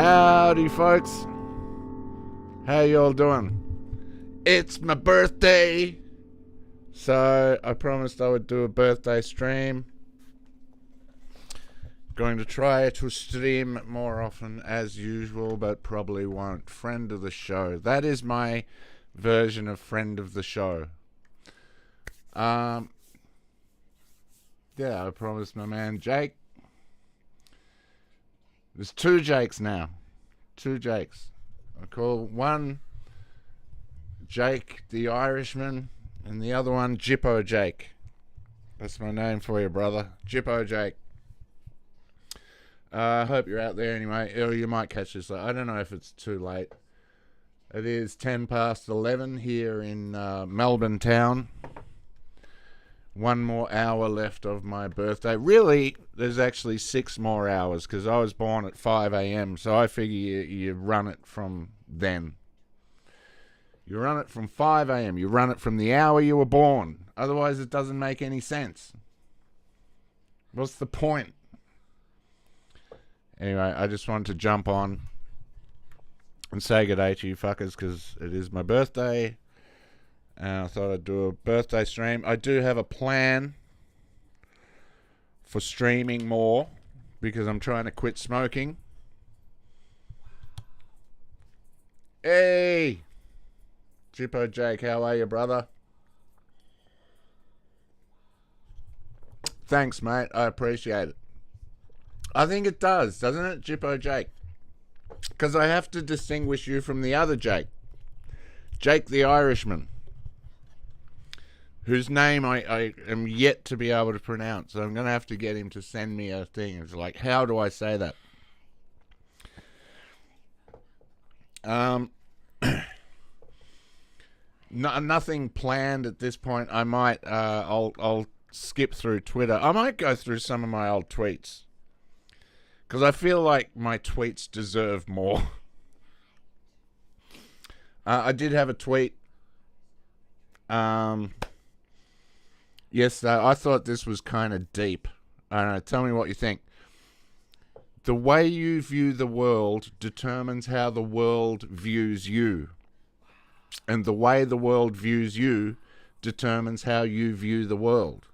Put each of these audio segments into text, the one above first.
Howdy, folks. How y'all doing? It's my birthday, so I promised I would do a birthday stream. Going to try to stream more often as usual, but probably won't. Friend of the show. That is my version of friend of the show. Yeah, I promised my man Jake. There's two Jakes now. Two Jakes. I call one Jake the Irishman and the other one Jippo Jake. That's my name for you, brother. Jippo Jake. I hope you're out there anyway. Or you might catch this. I don't know if it's too late. It is 10 past 11 here in Melbourne town. One more hour left of my birthday. Really, there's actually 6 more hours because I was born at 5 a.m. So I figure you run it from then. You run it from 5 a.m. You run it from the hour you were born. Otherwise, it doesn't make any sense. What's the point? Anyway, I just wanted to jump on and say good day to you fuckers because it is my birthday. And I thought I'd do a birthday stream. I do have a plan for streaming more because I'm trying to quit smoking. Hey! Jippo Jake, how are you, brother? Thanks, mate. I appreciate it. I think it does, doesn't it, Jippo Jake? Because I have to distinguish you from the other Jake. Jake the Irishman. Whose name I am yet to be able to pronounce. So I'm going to have to get him to send me a thing. It's like, how do I say that? Nothing planned at this point. I might, I'll skip through Twitter. I might go through some of my old tweets. Because I feel like my tweets deserve more. I did have a tweet. Yes, I thought this was kind of deep. I don't know, tell me what you think. The way you view the world determines how the world views you. And the way the world views you determines how you view the world.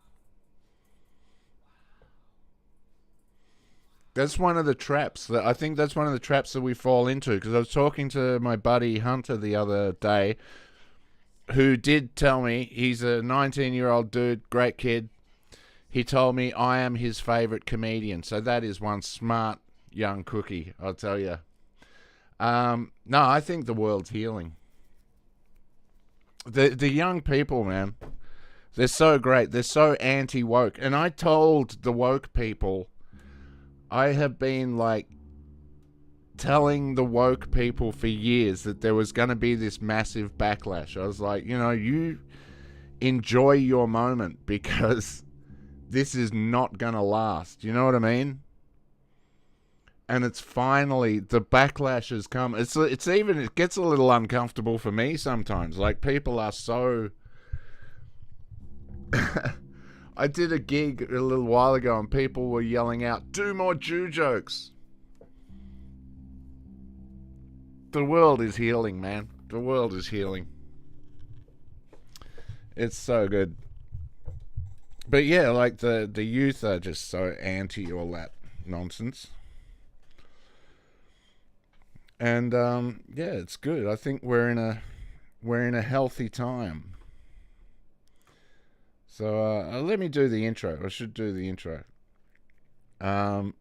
That's one of the traps. I think that's one of the traps that we fall into. Because I was talking to my buddy Hunter the other day, who did tell me, he's a 19-year-old dude, great kid. He told me I am his favorite comedian. So that is one smart young cookie, I'll tell you. No, I think the world's healing. The young people, man, they're so great. They're so anti-woke. And I told the woke people, I have been like telling the woke people for years that there was going to be this massive backlash. I was like, you know, you enjoy your moment because this is not going to last. You know what I mean? And it's finally, the backlash has come. It gets a little uncomfortable for me sometimes. Like, people are so... I did a gig a little while ago and people were yelling out, do more Jew jokes. The world is healing, man. The world is healing. It's so good. But yeah, like the youth are just so anti all that nonsense. And yeah, it's good. I think we're in a healthy time. So let me do the intro. I should do the intro. And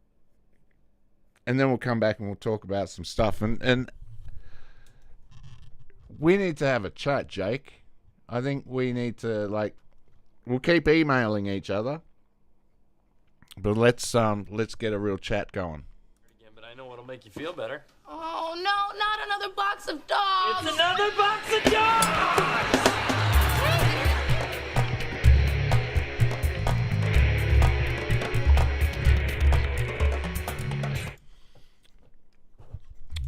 then we'll come back and we'll talk about some stuff. And we need to have a chat, Jake. I think we need to, like, we'll keep emailing each other, but let's get a real chat going. Again, but I know what'll make you feel better. Oh no, not another box of dogs! It's another box of dogs!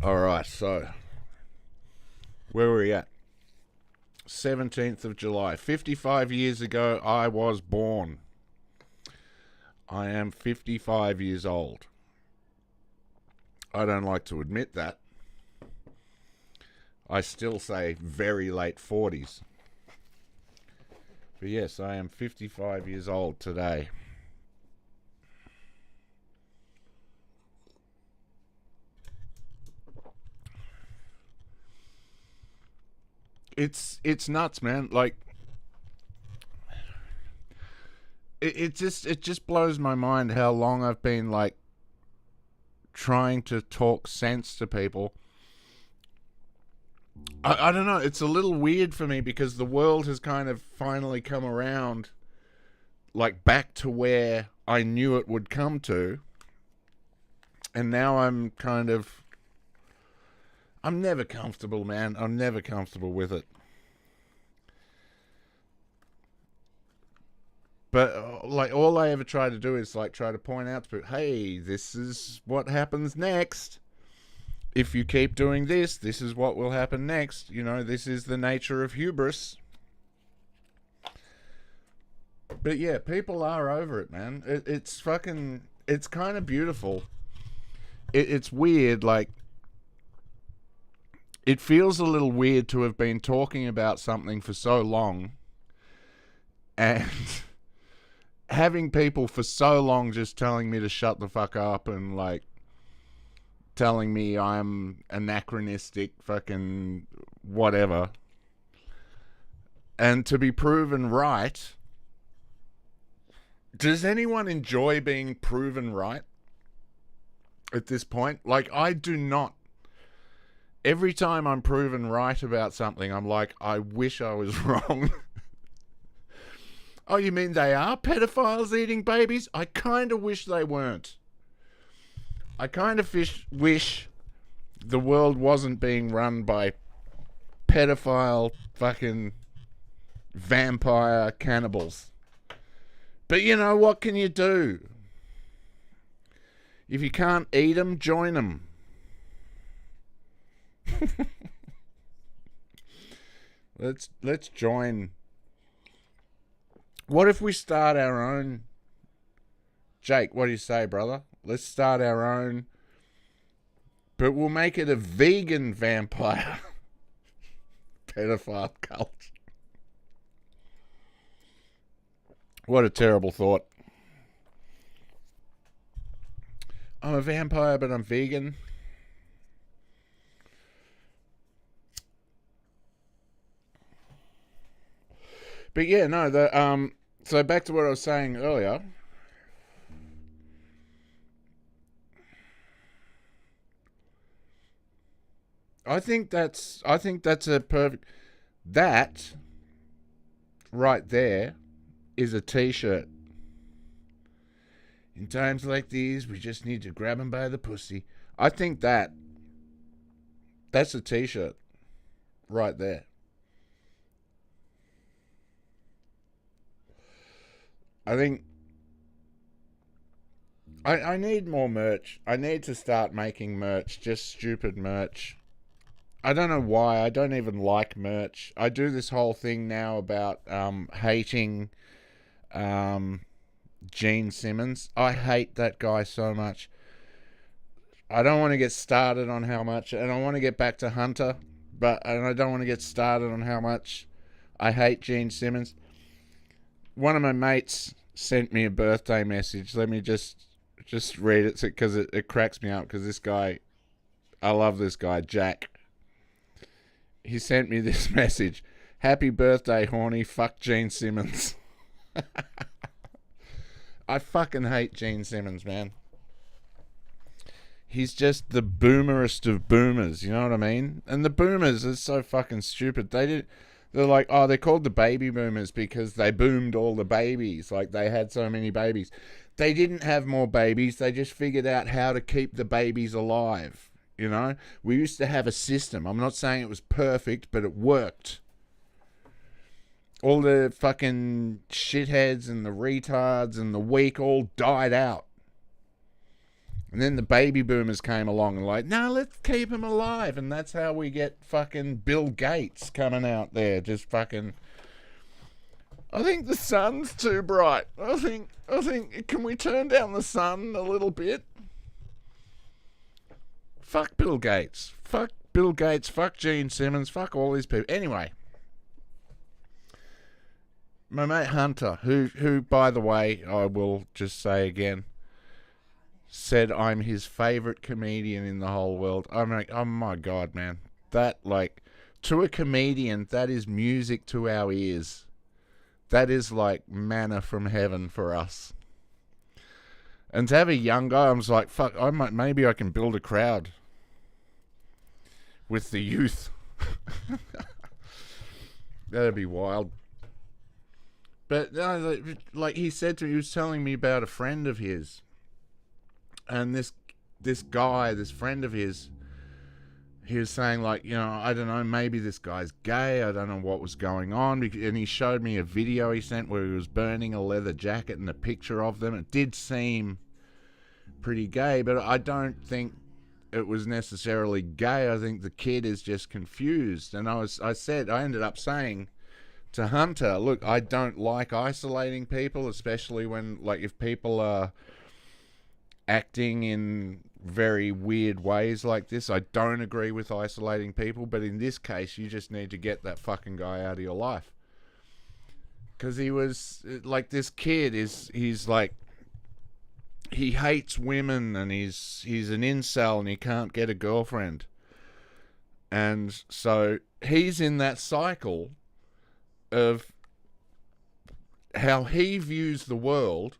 All right, so where were we at? 17th of July. 55 years ago, I was born. I am 55 years old. I don't like to admit that. I still say very late 40s. But yes, I am 55 years old today. It's nuts, man. Like, it just blows my mind how long I've been like trying to talk sense to people. I don't know, it's a little weird for me because the world has kind of finally come around, like back to where I knew it would come to, and now I'm never comfortable, man. I'm never comfortable with it. But like, all I ever try to do is like try to point out to people, hey, this is what happens next. If you keep doing this, this is what will happen next. You know, this is the nature of hubris. But yeah, people are over it, man. It's kind of beautiful. It's weird, like, it feels a little weird to have been talking about something for so long and having people for so long just telling me to shut the fuck up and like telling me I'm anachronistic, fucking whatever. And to be proven right. Does anyone enjoy being proven right at this point? Like, I do not. Every time I'm proven right about something, I'm like, I wish I was wrong. Oh, you mean they are pedophiles eating babies? I kind of wish they weren't. I kind of wish the world wasn't being run by pedophile fucking vampire cannibals. But you know, what can you do? If you can't eat them, join them. Let's join. What if we start our own? Jake, what do you say, brother? Let's start our own, but we'll make it a vegan vampire pedophile cult. What a terrible thought. I'm a vampire, but I'm vegan. But yeah, no, so back to what I was saying earlier. I think that's a perfect, that right there is a t-shirt. In times like these, we just need to grab him by the pussy. I think that's a t-shirt right there. I think I need more merch. I need to start making merch, just stupid merch. I don't know why. I don't even like merch. I do this whole thing now about hating Gene Simmons. I hate that guy so much. I don't want to get started on how much, and I want to get back to Hunter, and I don't want to get started on how much I hate Gene Simmons. One of my mates sent me a birthday message. Let me just read it because it cracks me up, because this guy, I love this guy, Jack. He sent me this message. Happy birthday, Horny. Fuck Gene Simmons. I fucking hate Gene Simmons, man. He's just the boomerest of boomers, you know what I mean? And the boomers are so fucking stupid. They're like, oh, they're called the baby boomers because they boomed all the babies. Like, they had so many babies. They didn't have more babies. They just figured out how to keep the babies alive. You know, we used to have a system. I'm not saying it was perfect, but it worked. All the fucking shitheads and the retards and the weak all died out. And then the baby boomers came along and like, no, let's keep them alive. And that's how we get fucking Bill Gates coming out there. Just fucking, I think the sun's too bright. I think, can we turn down the sun a little bit? Fuck Bill Gates. Fuck Bill Gates. Fuck Gene Simmons. Fuck all these people. Anyway, my mate Hunter, who by the way, I will just say again, said I'm his favourite comedian in the whole world. I'm like, oh my God, man. That, like, to a comedian, that is music to our ears. That is like manna from heaven for us. And to have a young guy, I was like, fuck, maybe I can build a crowd with the youth. That'd be wild. But no, like he said to me, he was telling me about a friend of his. And this friend of his, he was saying, like, you know, I don't know, maybe this guy's gay. I don't know what was going on. And he showed me a video he sent where he was burning a leather jacket and a picture of them. It did seem pretty gay, but I don't think it was necessarily gay. I think the kid is just confused. And I ended up saying to Hunter, look, I don't like isolating people, especially when, like, if people are acting in very weird ways like this. I don't agree with isolating people, but in this case, you just need to get that fucking guy out of your life. Because he was, like, this kid he's like, he hates women, and he's an incel, and he can't get a girlfriend. And so he's in that cycle of how he views the world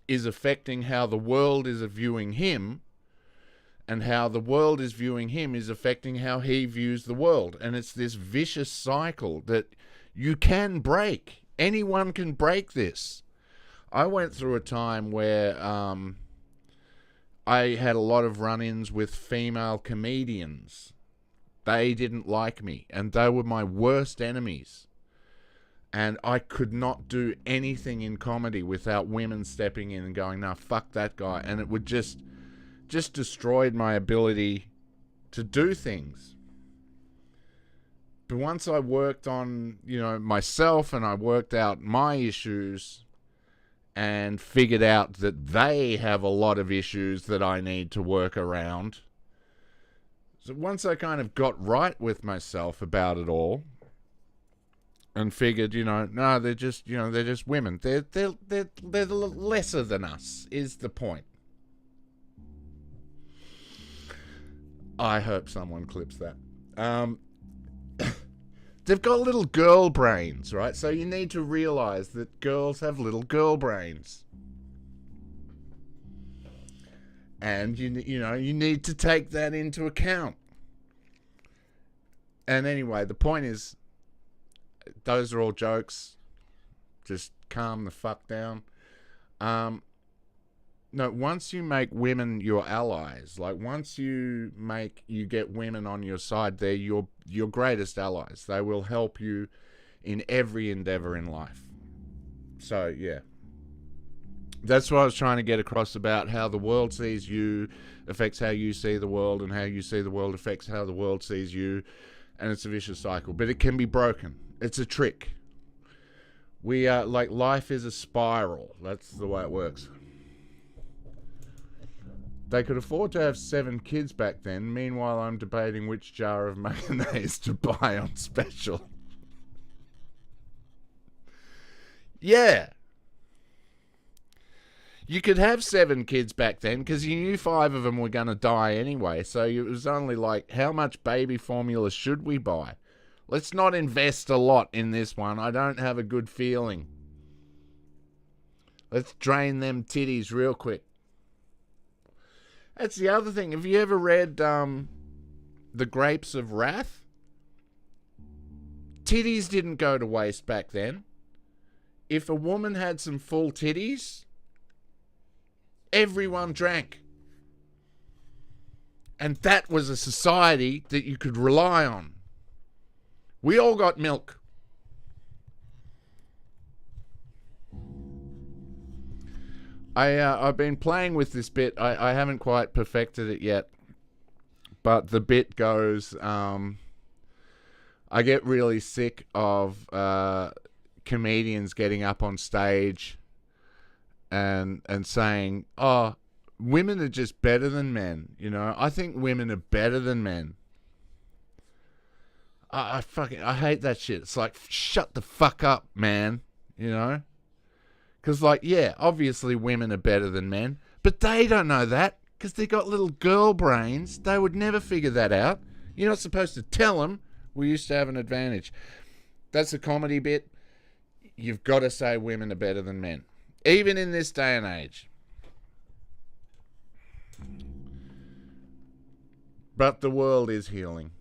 is affecting how the world is viewing him, and how the world is viewing him is affecting how he views the world. And it's this vicious cycle that you can break. Anyone can break this. I went through a time where I had a lot of run-ins with female comedians. They didn't like me, and they were my worst enemies. And I could not do anything in comedy without women stepping in and going, nah, fuck that guy. And it would just destroyed my ability to do things. But once I worked on, you know, myself, and I worked out my issues and figured out that they have a lot of issues that I need to work around. So once I kind of got right with myself about it all, and figured, you know, no, they're just women. They're lesser than us, is the point. I hope someone clips that. They've got little girl brains, right? So you need to realize that girls have little girl brains. And you need to take that into account. And anyway, the point is, those are all jokes. Just calm the fuck down. No, once you make women your allies, like once you get women on your side, they're your greatest allies. They will help you in every endeavor in life. So, yeah. That's what I was trying to get across about how the world sees you affects how you see the world, and how you see the world affects how the world sees you. And it's a vicious cycle, but it can be broken. It's a trick. We are like, life is a spiral. That's the way it works. They could afford to have 7 kids back then. Meanwhile, I'm debating which jar of mayonnaise to buy on special. Yeah. You could have 7 kids back then because you knew 5 of them were going to die anyway. So it was only like, how much baby formula should we buy? Let's not invest a lot in this one. I don't have a good feeling. Let's drain them titties real quick. That's the other thing. Have you ever read The Grapes of Wrath? Titties didn't go to waste back then. If a woman had some full titties, everyone drank. And that was a society that you could rely on. We all got milk. I've been playing with this bit. I haven't quite perfected it yet. But the bit goes, I get really sick of comedians getting up on stage and saying, oh, women are just better than men, you know. I think women are better than men. I hate that shit. It's like, shut the fuck up, man, you know. Because, like, yeah, obviously women are better than men, but they don't know that because they got little girl brains. They would never figure that out. You're not supposed to tell them we used to have an advantage. That's a comedy bit. You've got to say women are better than men, even in this day and age. But the world is healing.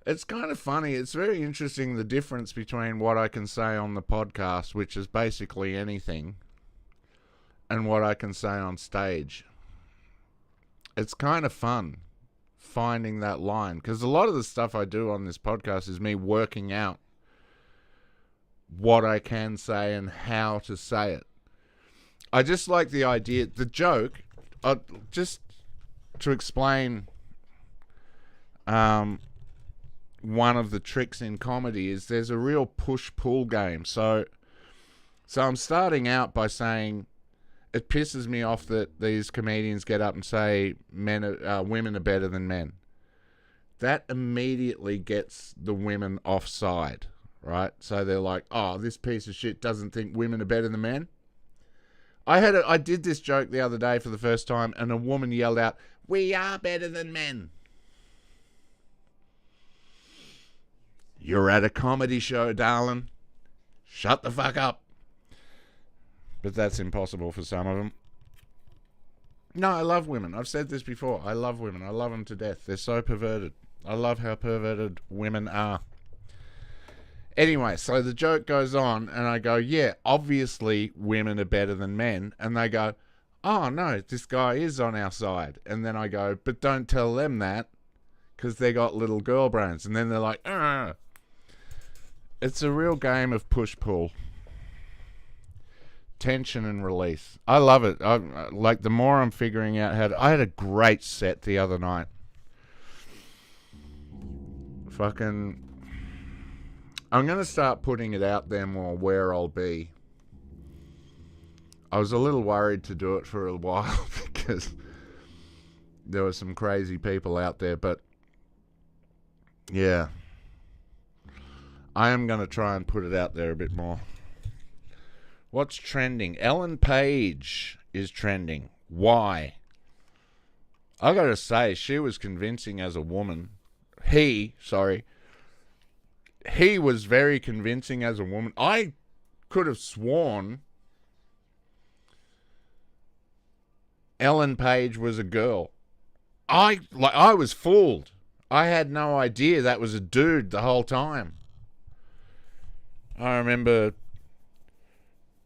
It's kind of funny. It's very interesting, the difference between what I can say on the podcast, which is basically anything, and what I can say on stage. It's kind of fun finding that line, because a lot of the stuff I do on this podcast is me working out what I can say and how to say it. I just like the idea, the joke, just to explain one of the tricks in comedy is there's a real push-pull game. So I'm starting out by saying it pisses me off that these comedians get up and say women are better than men. That immediately gets the women offside, right? So they're like, oh, this piece of shit doesn't think women are better than men. I did this joke the other day for the first time, and a woman yelled out, "We are better than men." You're at a comedy show, darling. Shut the fuck up. But that's impossible for some of them. No, I love women. I've said this before. I love women. I love them to death. They're so perverted. I love how perverted women are. Anyway, so the joke goes on, and I go, yeah, obviously women are better than men. And they go, oh, no, this guy is on our side. And then I go, but don't tell them that, because they got little girl brains. And then they're like, ugh. It's a real game of push-pull. Tension and release. I love it. Like, the more I'm figuring out how to... I had a great set the other night. Fucking... I'm going to start putting it out there more where I'll be. I was a little worried to do it for a while because there were some crazy people out there, but yeah. I am going to try and put it out there a bit more. What's trending? Ellen Page is trending. Why? I got to say, she was convincing as a woman. He was very convincing as a woman. I could have sworn Ellen Page was a girl. I was fooled. I had no idea that was a dude the whole time. I remember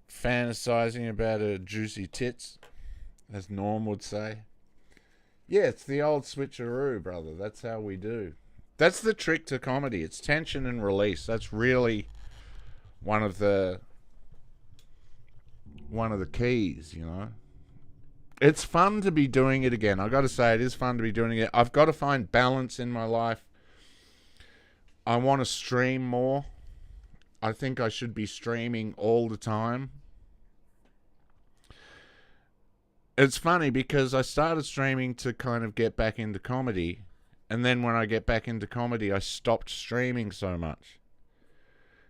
fantasizing about her juicy tits, as Norm would say. Yeah, it's the old switcheroo, brother. That's how we do. That's the trick to comedy. It's tension and release. That's really one of the keys, you know. It's fun to be doing it again. I got to say, it is fun to be doing it. I've got to find balance in my life. I want to stream more. I think I should be streaming all the time. It's funny because I started streaming to kind of get back into comedy. And then when I get back into comedy, I stopped streaming so much.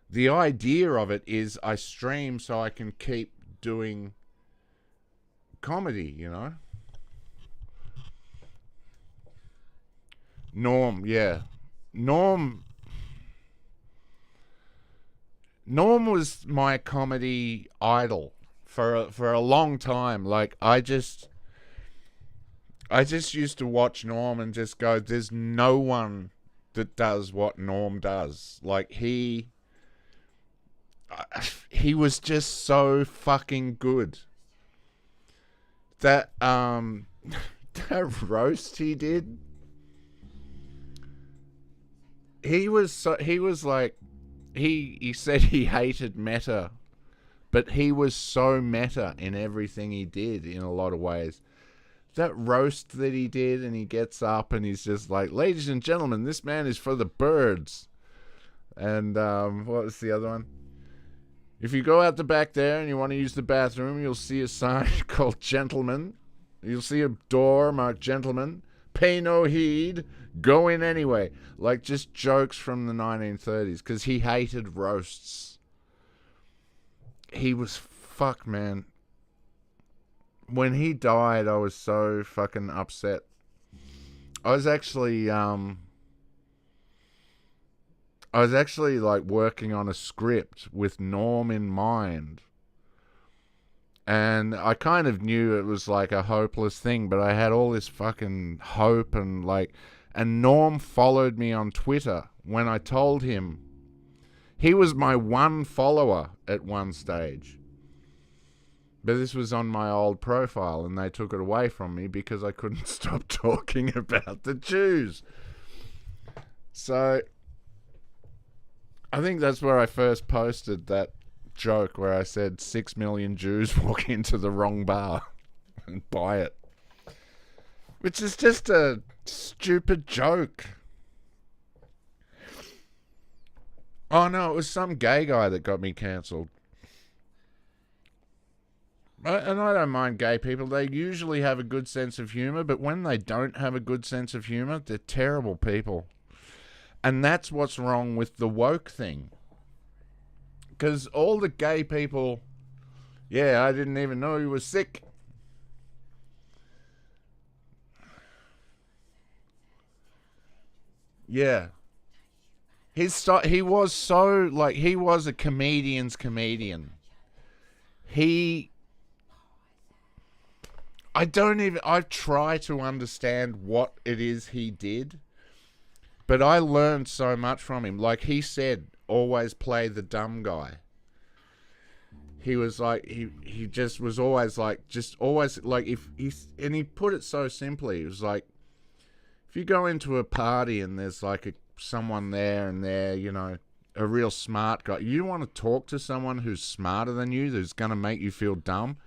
The idea of it is I stream so I can keep doing comedy, you know? Norm, yeah. Norm was my comedy idol for a long time. Like, I just used to watch Norm and just go, there's no one that does what Norm does. Like, he was just so fucking good. That that roast he did, he said he hated meta, but he was so meta in everything he did in a lot of ways. That roast that he did, and he gets up and he's just like, ladies and gentlemen, this man is for the birds. And what was the other one? If you go out the back there and you want to use the bathroom, you'll see a sign called Gentlemen. You'll see a door marked Gentlemen. Pay no heed. Go in anyway. Like just jokes from the 1930s, because he hated roasts. He was fuck, man. When he died, I was so fucking upset. I was actually like working on a script with Norm in mind. And I kind of knew it was like a hopeless thing, but I had all this fucking hope and Norm followed me on Twitter when I told him. He was my one follower at one stage. But this was on my old profile, and they took it away from me because I couldn't stop talking about the Jews. So I think that's where I first posted that joke where I said 6 million Jews walk into the wrong bar and buy it. Which is just a stupid joke. Oh no, it was some gay guy that got me cancelled. And I don't mind gay people. They usually have a good sense of humor, but when they don't have a good sense of humor, they're terrible people. And that's what's wrong with the woke thing. Because all the gay people, yeah, I didn't even know he was sick. Yeah. He was so, like, he was a comedian's comedian. I try to understand what it is he did, but I learned so much from him. Like he said, always play the dumb guy. He was like, he just was always like, and he put it so simply. It was like, if you go into a party and there's like someone there and they're, you know, a real smart guy, you want to talk to someone who's smarter than you, who's going to make you feel dumb.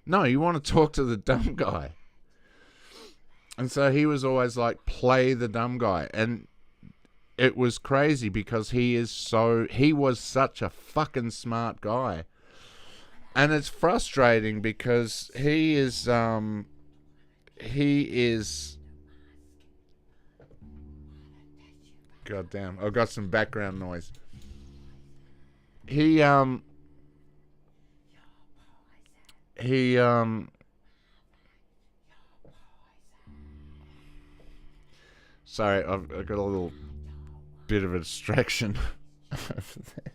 No, you want to talk to the dumb guy. And so he was always like, play the dumb guy. And it was crazy because he was such a fucking smart guy. And it's frustrating because he is God damn, I've got some background noise. Sorry, I've got a little bit of a distraction over there.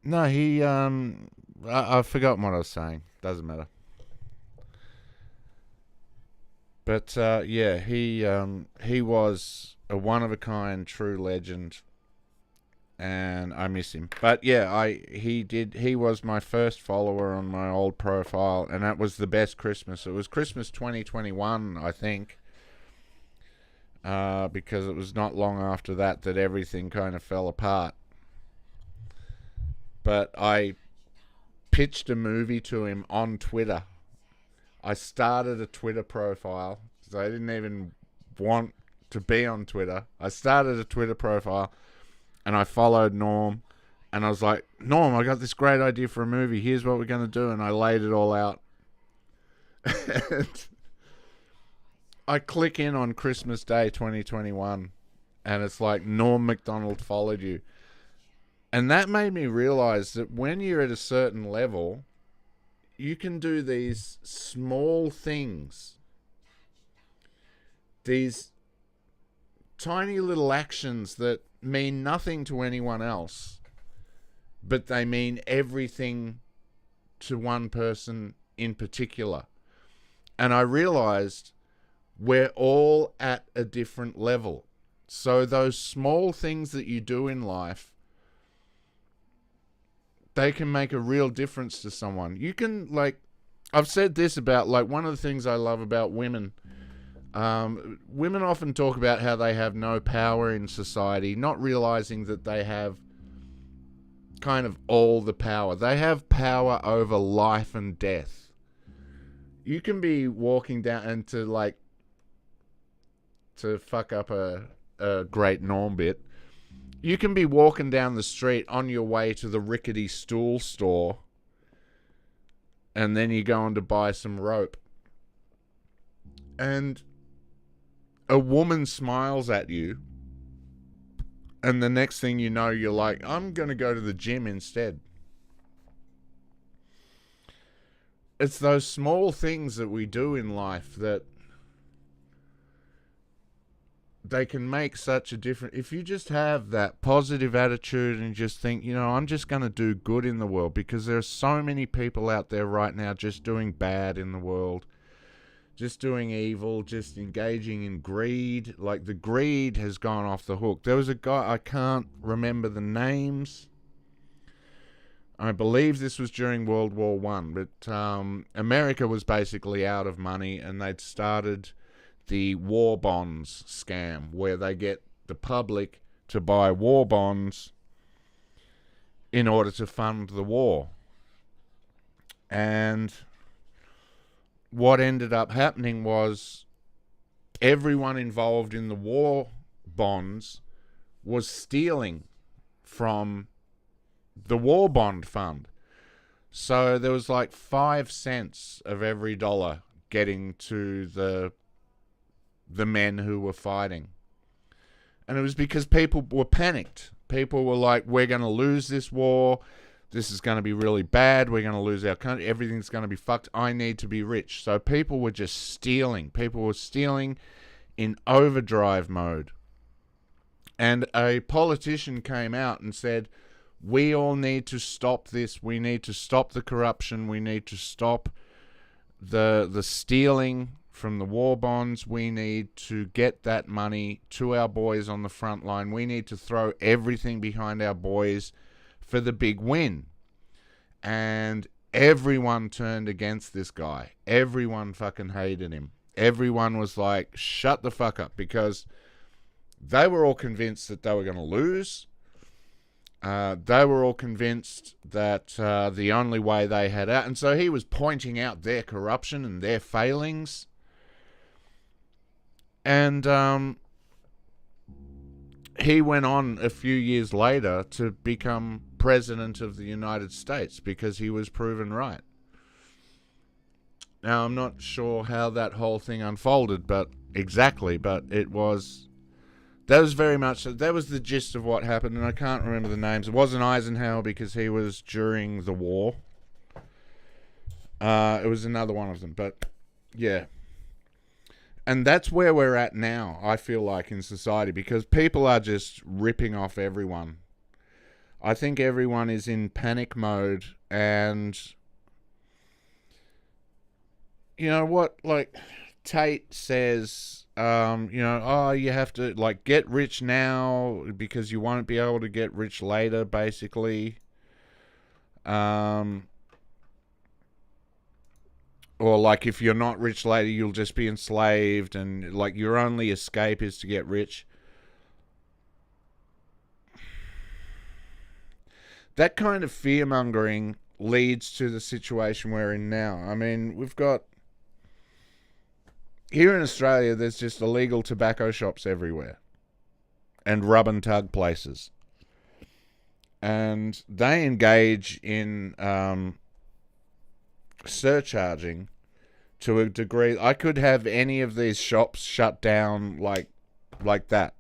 No, I've forgotten what I was saying. Doesn't matter. But yeah, he was a one-of-a-kind true legend, and I miss him. But yeah, he was my first follower on my old profile, and that was the best Christmas. It was Christmas 2021, I think, because it was not long after that everything kind of fell apart. But I pitched a movie to him on Twitter. I started a Twitter profile because I didn't even want to be on Twitter. I started a Twitter profile and I followed Norm, and I was like, Norm, I got this great idea for a movie. Here's what we're going to do. And I laid it all out. And I click in on Christmas Day 2021 and it's like, Norm MacDonald followed you. And that made me realize that when you're at a certain level, you can do these small things, these tiny little actions that mean nothing to anyone else, but they mean everything to one person in particular. And I realized we're all at a different level. So those small things that you do in life, they can make a real difference to someone. You can, like, I've said this about, like, one of the things I love about women. Women often talk about how they have no power in society, not realizing that they have kind of all the power. They have power over life and death. You can be walking down and to fuck up a great Norm bit. You can be walking down the street on your way to the rickety stool store, and then you're going to buy some rope. And a woman smiles at you, and the next thing you know, you're like, I'm going to go to the gym instead. It's those small things that we do in life that they can make such a difference. If you just have that positive attitude and just think, I'm just going to do good in the world, because there are so many people out there right now just doing bad in the world, just doing evil, just engaging in greed. Like, the greed has gone off the hook. There was a guy, I can't remember the names. I believe this was during World War One, but America was basically out of money, and they'd started the war bonds scam, where they get the public to buy war bonds in order to fund the war. And what ended up happening was everyone involved in the war bonds was stealing from the war bond fund. So there was like 5 cents of every dollar getting to the men who were fighting. And it was because people were panicked. People were like, we're going to lose this war. This is going to be really bad. We're going to lose our country. Everything's going to be fucked. I need to be rich. So people were just stealing. People were stealing in overdrive mode. And a politician came out and said, we all need to stop this. We need to stop the corruption. We need to stop the stealing from the war bonds. We need to get that money to our boys on the front line. We need to throw everything behind our boys for the big win. And everyone turned against this guy. Everyone fucking hated him. Everyone was like, shut the fuck up, because they were all convinced that they were going to lose. They were all convinced that the only way they had out. And so he was pointing out their corruption and their failings. And he went on a few years later to become president of the United States because he was proven right. Now, I'm not sure how that whole thing unfolded, but it was... That was very much... That was the gist of what happened, and I can't remember the names. It wasn't Eisenhower because he was during the war. It was another one of them, but yeah. And that's where we're at now, I feel like, in society, because people are just ripping off everyone. I think everyone is in panic mode, and you know what, like Tate says, you have to, like, get rich now because you won't be able to get rich later, basically. Or, like, if you're not rich later, you'll just be enslaved, and, like, your only escape is to get rich. That kind of fear-mongering leads to the situation we're in now. I mean, we've got... Here in Australia, there's just illegal tobacco shops everywhere. And rub and tug places. And they engage in... surcharging to a degree. I could have any of these shops shut down like that,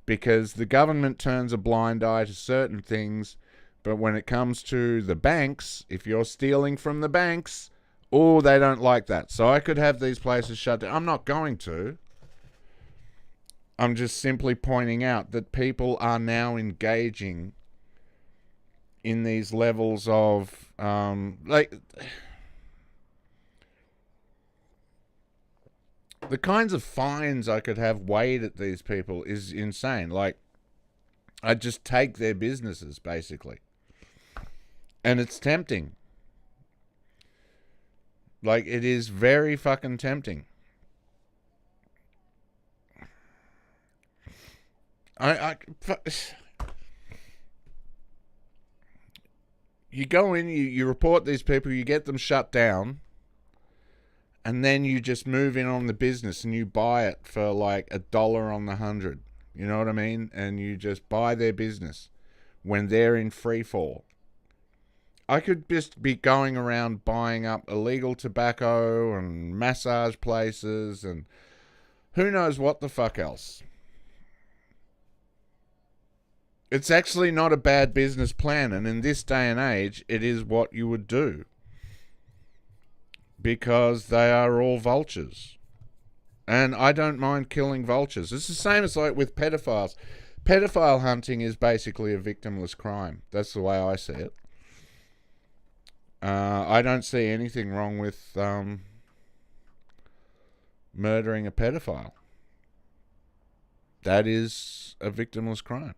because the government turns a blind eye to certain things, but when it comes to the banks, if you're stealing from the banks, they don't like that. So I could have these places shut down. I'm not going to. I'm just simply pointing out that people are now engaging in these levels of the kinds of fines I could have weighed at these people is insane. Like, I'd just take their businesses, basically. And it's tempting. Like, it is very fucking tempting. You go in, you report these people, you get them shut down, and then you just move in on the business and you buy it for like $1 on the 100. You know what I mean? And you just buy their business when they're in free fall. I could just be going around buying up illegal tobacco and massage places and who knows what the fuck else. It's actually not a bad business plan, and in this day and age, it is what you would do. Because they are all vultures. And I don't mind killing vultures. It's the same as like with pedophiles. Pedophile hunting is basically a victimless crime. That's the way I see it. I don't see anything wrong with murdering a pedophile. That is a victimless crime.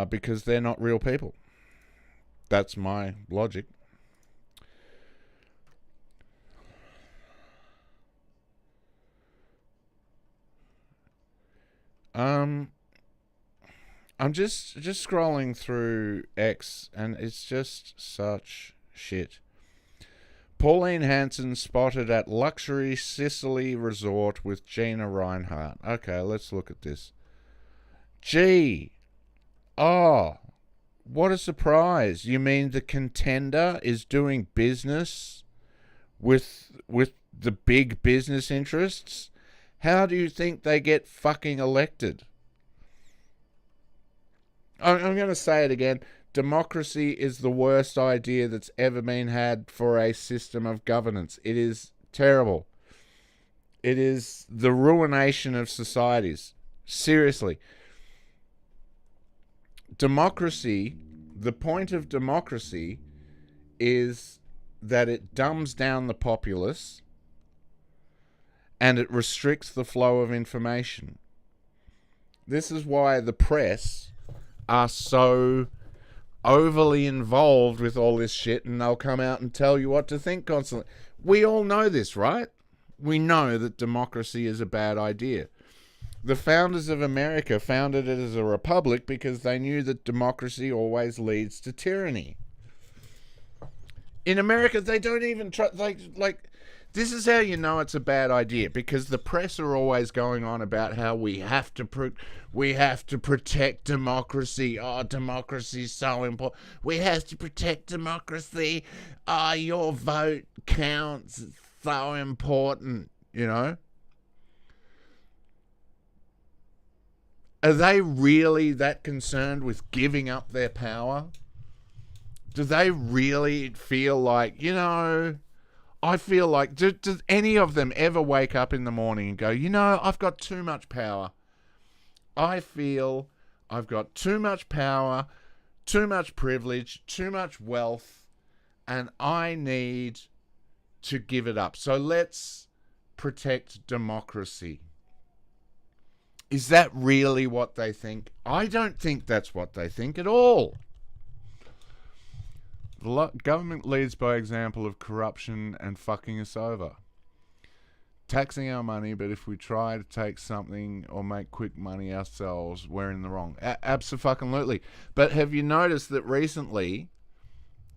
Because they're not real people. That's my logic. I'm just scrolling through X, and it's just such shit. Pauline Hanson spotted at luxury Sicily resort with Gina Reinhardt. Okay, let's look at this. Gee. Oh, what a surprise. You mean the contender is doing business with the big business interests? How do you think they get fucking elected? I'm going to say it again. Democracy is the worst idea that's ever been had for a system of governance. It is terrible. It is the ruination of societies. Seriously. Democracy, the point of democracy is that it dumbs down the populace and it restricts the flow of information. This is why the press are so overly involved with all this shit, and they'll come out and tell you what to think constantly. We all know this, right? We know that democracy is a bad idea. The founders of America founded it as a republic because they knew that democracy always leads to tyranny. In America, they don't even try, like this is how you know it's a bad idea, because the press are always going on about how we have to protect democracy. Oh, democracy is so important. We have to protect democracy. Oh, your vote counts. It's so important, you know? Are they really that concerned with giving up their power? Do they really feel like, you know, I feel like, does any of them ever wake up in the morning and go, you know, I've got too much power. I feel I've got too much power, too much privilege, too much wealth, and I need to give it up. So let's protect democracy. Is that really what they think? I don't think that's what they think at all. The government leads by example of corruption and fucking us over. Taxing our money, but if we try to take something or make quick money ourselves, we're in the wrong. Abso-fucking-lutely. But have you noticed that recently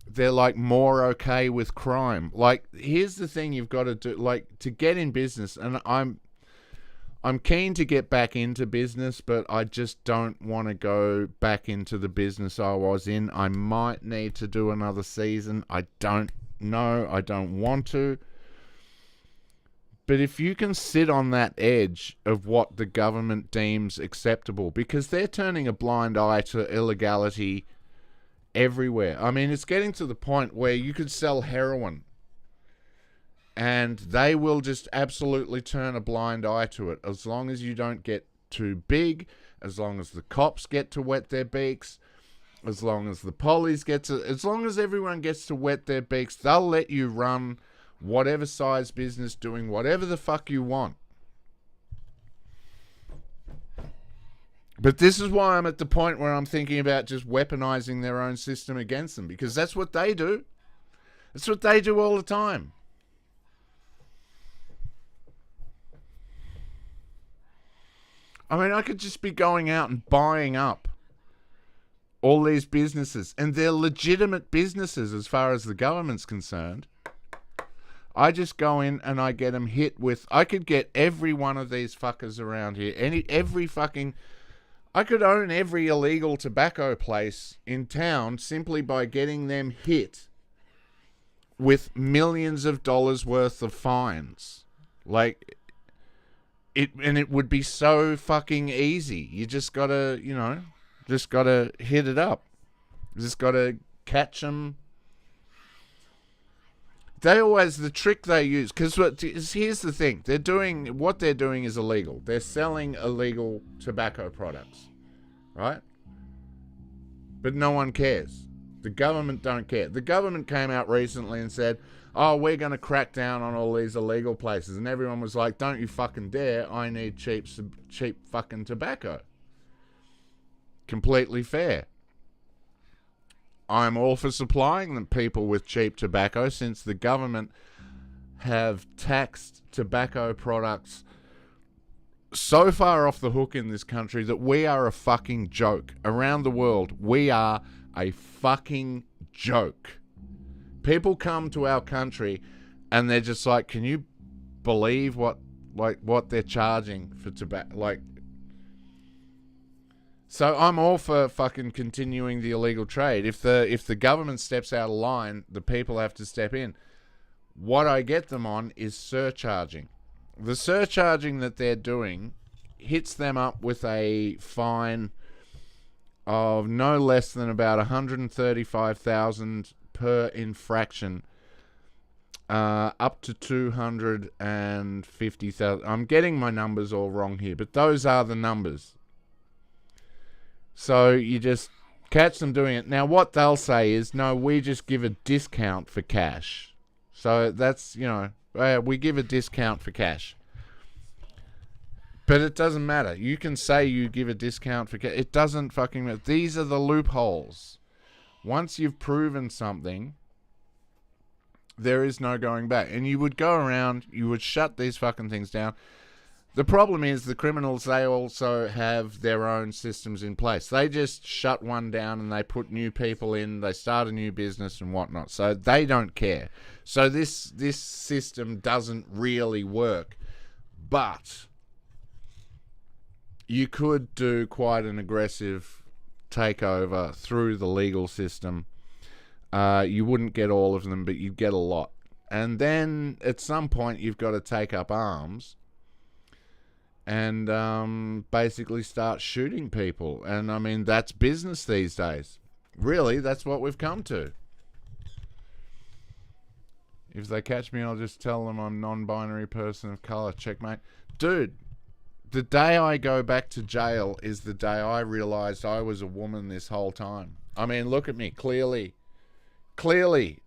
they're like more okay with crime? Like, here's the thing you've got to do, like, to get in business, and I'm keen to get back into business, but I just don't want to go back into the business I was in. I might need to do another season. I don't know. I don't want to. But if you can sit on that edge of what the government deems acceptable, because they're turning a blind eye to illegality everywhere. I mean, it's getting to the point where you could sell heroin and they will just absolutely turn a blind eye to it, as long as you don't get too big, as long as the cops get to wet their beaks, as long as the pollies get to, as long as everyone gets to wet their beaks, they'll let you run whatever size business doing whatever the fuck you want. But this is why I'm at the point where I'm thinking about just weaponizing their own system against them, because that's what they do. That's what they do all the time. I mean, I could just be going out and buying up all these businesses, and they're legitimate businesses as far as the government's concerned. I just go in and I get them hit with... I could get every one of these fuckers around here. I could own every illegal tobacco place in town simply by getting them hit with millions of dollars worth of fines. Like, it would be so fucking easy. You just gotta, just gotta hit it up. Just gotta catch them. The trick they use, because here's the thing, what they're doing is illegal. They're selling illegal tobacco products, right? But no one cares. The government don't care. The government came out recently and said, oh, we're going to crack down on all these illegal places. And everyone was like, don't you fucking dare. I need cheap fucking tobacco. Completely fair. I'm all for supplying the people with cheap tobacco, since the government have taxed tobacco products so far off the hook in this country that we are a fucking joke. Around the world, we are a fucking joke. People come to our country and they're just like, can you believe what they're charging for tobacco? So I'm all for fucking continuing the illegal trade. If the government steps out of line, the people have to step in. What I get them on is surcharging. The surcharging that they're doing hits them up with a fine of no less than about $135,000 per infraction, up to $250,000. I'm getting my numbers all wrong here, but those are the numbers. So you just catch them doing it. Now what they'll say is, no, we just give a discount for cash. So that's, we give a discount for cash. But it doesn't matter. You can say you give a discount for cash. It doesn't fucking matter. These are the loopholes. Once you've proven something, there is no going back. And you would go around, you would shut these fucking things down. The problem is the criminals, they also have their own systems in place. They just shut one down and they put new people in, they start a new business and whatnot. So they don't care. So this system doesn't really work. But you could do quite an aggressive takeover through the legal system. You wouldn't get all of them, but you'd get a lot. And then at some point you've got to take up arms and basically start shooting people. And I mean, that's business these days. Really, that's what we've come to. If they catch me, I'll just tell them I'm non-binary person of color. Checkmate. Dude, the day I go back to jail is the day I realized I was a woman this whole time. I mean, look at me. Clearly,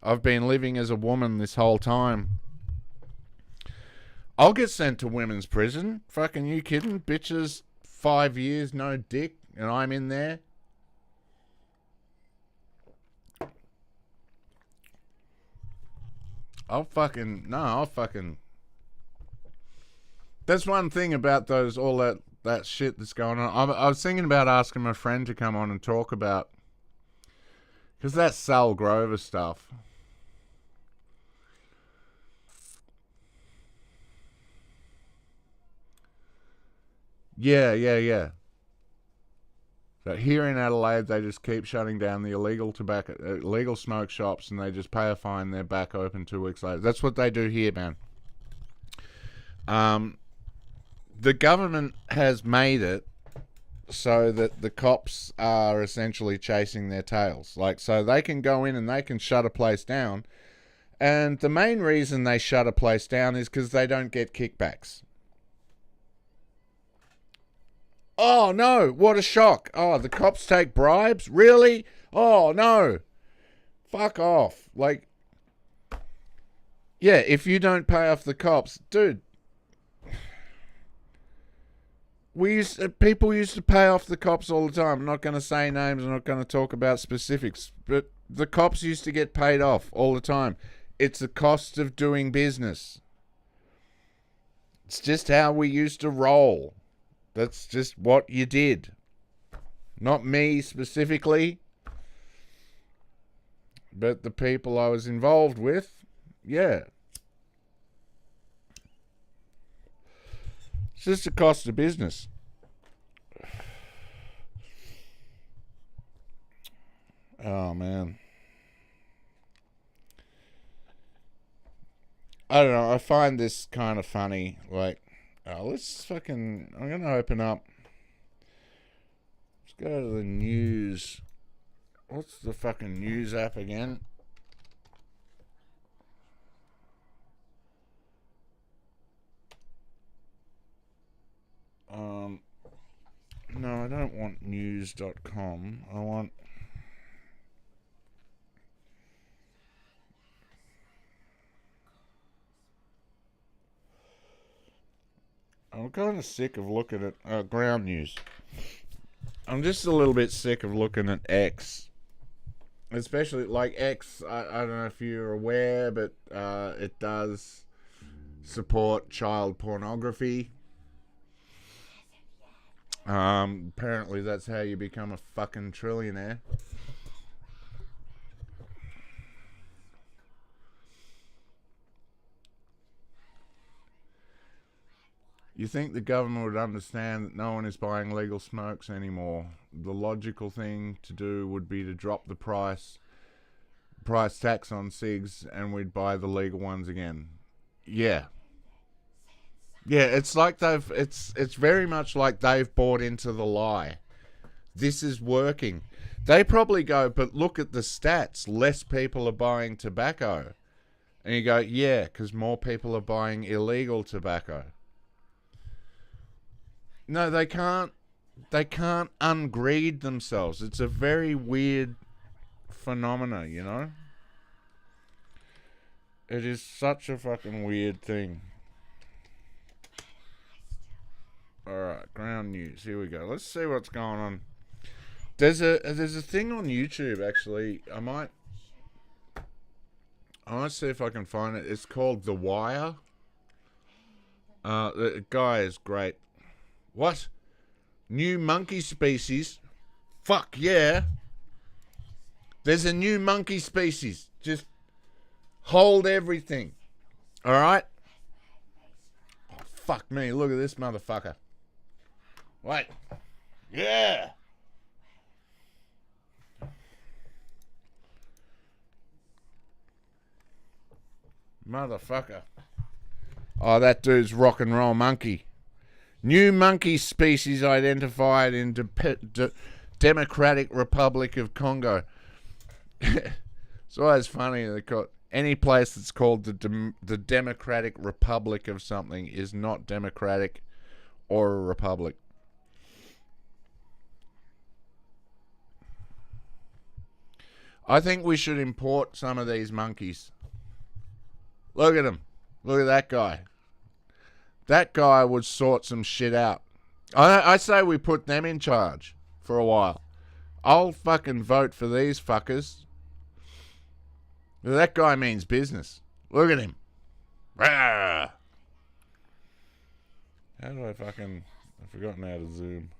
I've been living as a woman this whole time. I'll get sent to women's prison. Fucking you kidding? Bitches, 5 years, no dick, and I'm in there. I'll fucking... That's one thing about all that shit that's going on. I was thinking about asking my friend to come on and talk about... Because that's Sal Grover stuff. Yeah. So here in Adelaide, they just keep shutting down the illegal smoke shops, and they just pay a fine. They're back open 2 weeks later. That's what they do here, man. The government has made it so that the cops are essentially chasing their tails. So they can go in and they can shut a place down. And the main reason they shut a place down is because they don't get kickbacks. Oh, no, what a shock. Oh, the cops take bribes? Really? Oh, no. Fuck off. Yeah, if you don't pay off the cops, dude. People used to pay off the cops all the time. I'm not going to say names. I'm not going to talk about specifics. But the cops used to get paid off all the time. It's the cost of doing business. It's just how we used to roll. That's just what you did. Not me specifically, but the people I was involved with, yeah. It's just the cost of business. Oh, man. I don't know. I find this kind of funny. Like, let's fucking... I'm going to open up... Let's go to the news. What's the fucking news app again? No, I don't want news.com. I want... I'm kind of sick of looking at ground news. I'm just a little bit sick of looking at X. Especially, like, X, I don't know if you're aware, but it does support child pornography. Apparently that's how you become a fucking trillionaire. You think the government would understand that no one is buying legal smokes anymore? The logical thing to do would be to drop the price tax on cigs, and we'd buy the legal ones again. Yeah. Yeah, it's like it's very much like they've bought into the lie. This is working. They probably go, but look at the stats. Less people are buying tobacco. And you go, yeah, because more people are buying illegal tobacco. No, they can't ungreed themselves. It's a very weird phenomena, you know? It is such a fucking weird thing. Alright, ground news. Here we go. Let's see what's going on. There's a thing on YouTube, actually. I might see if I can find it. It's called The Wire. The guy is great. What? New monkey species? Fuck yeah. There's a new monkey species. Just hold everything. Alright? Oh, fuck me. Look at this motherfucker. Wait. Yeah. Motherfucker. Oh, that dude's rock and roll monkey. New monkey species identified in Democratic Republic of Congo. It's always funny. They call any place that's called the Democratic Republic of something is not democratic or a republic. I think we should import some of these monkeys. Look at him. Look at that guy. That guy would sort some shit out. I say we put them in charge for a while. I'll fucking vote for these fuckers. That guy means business. Look at him. Rawr. How do I fucking... I've forgotten how to zoom.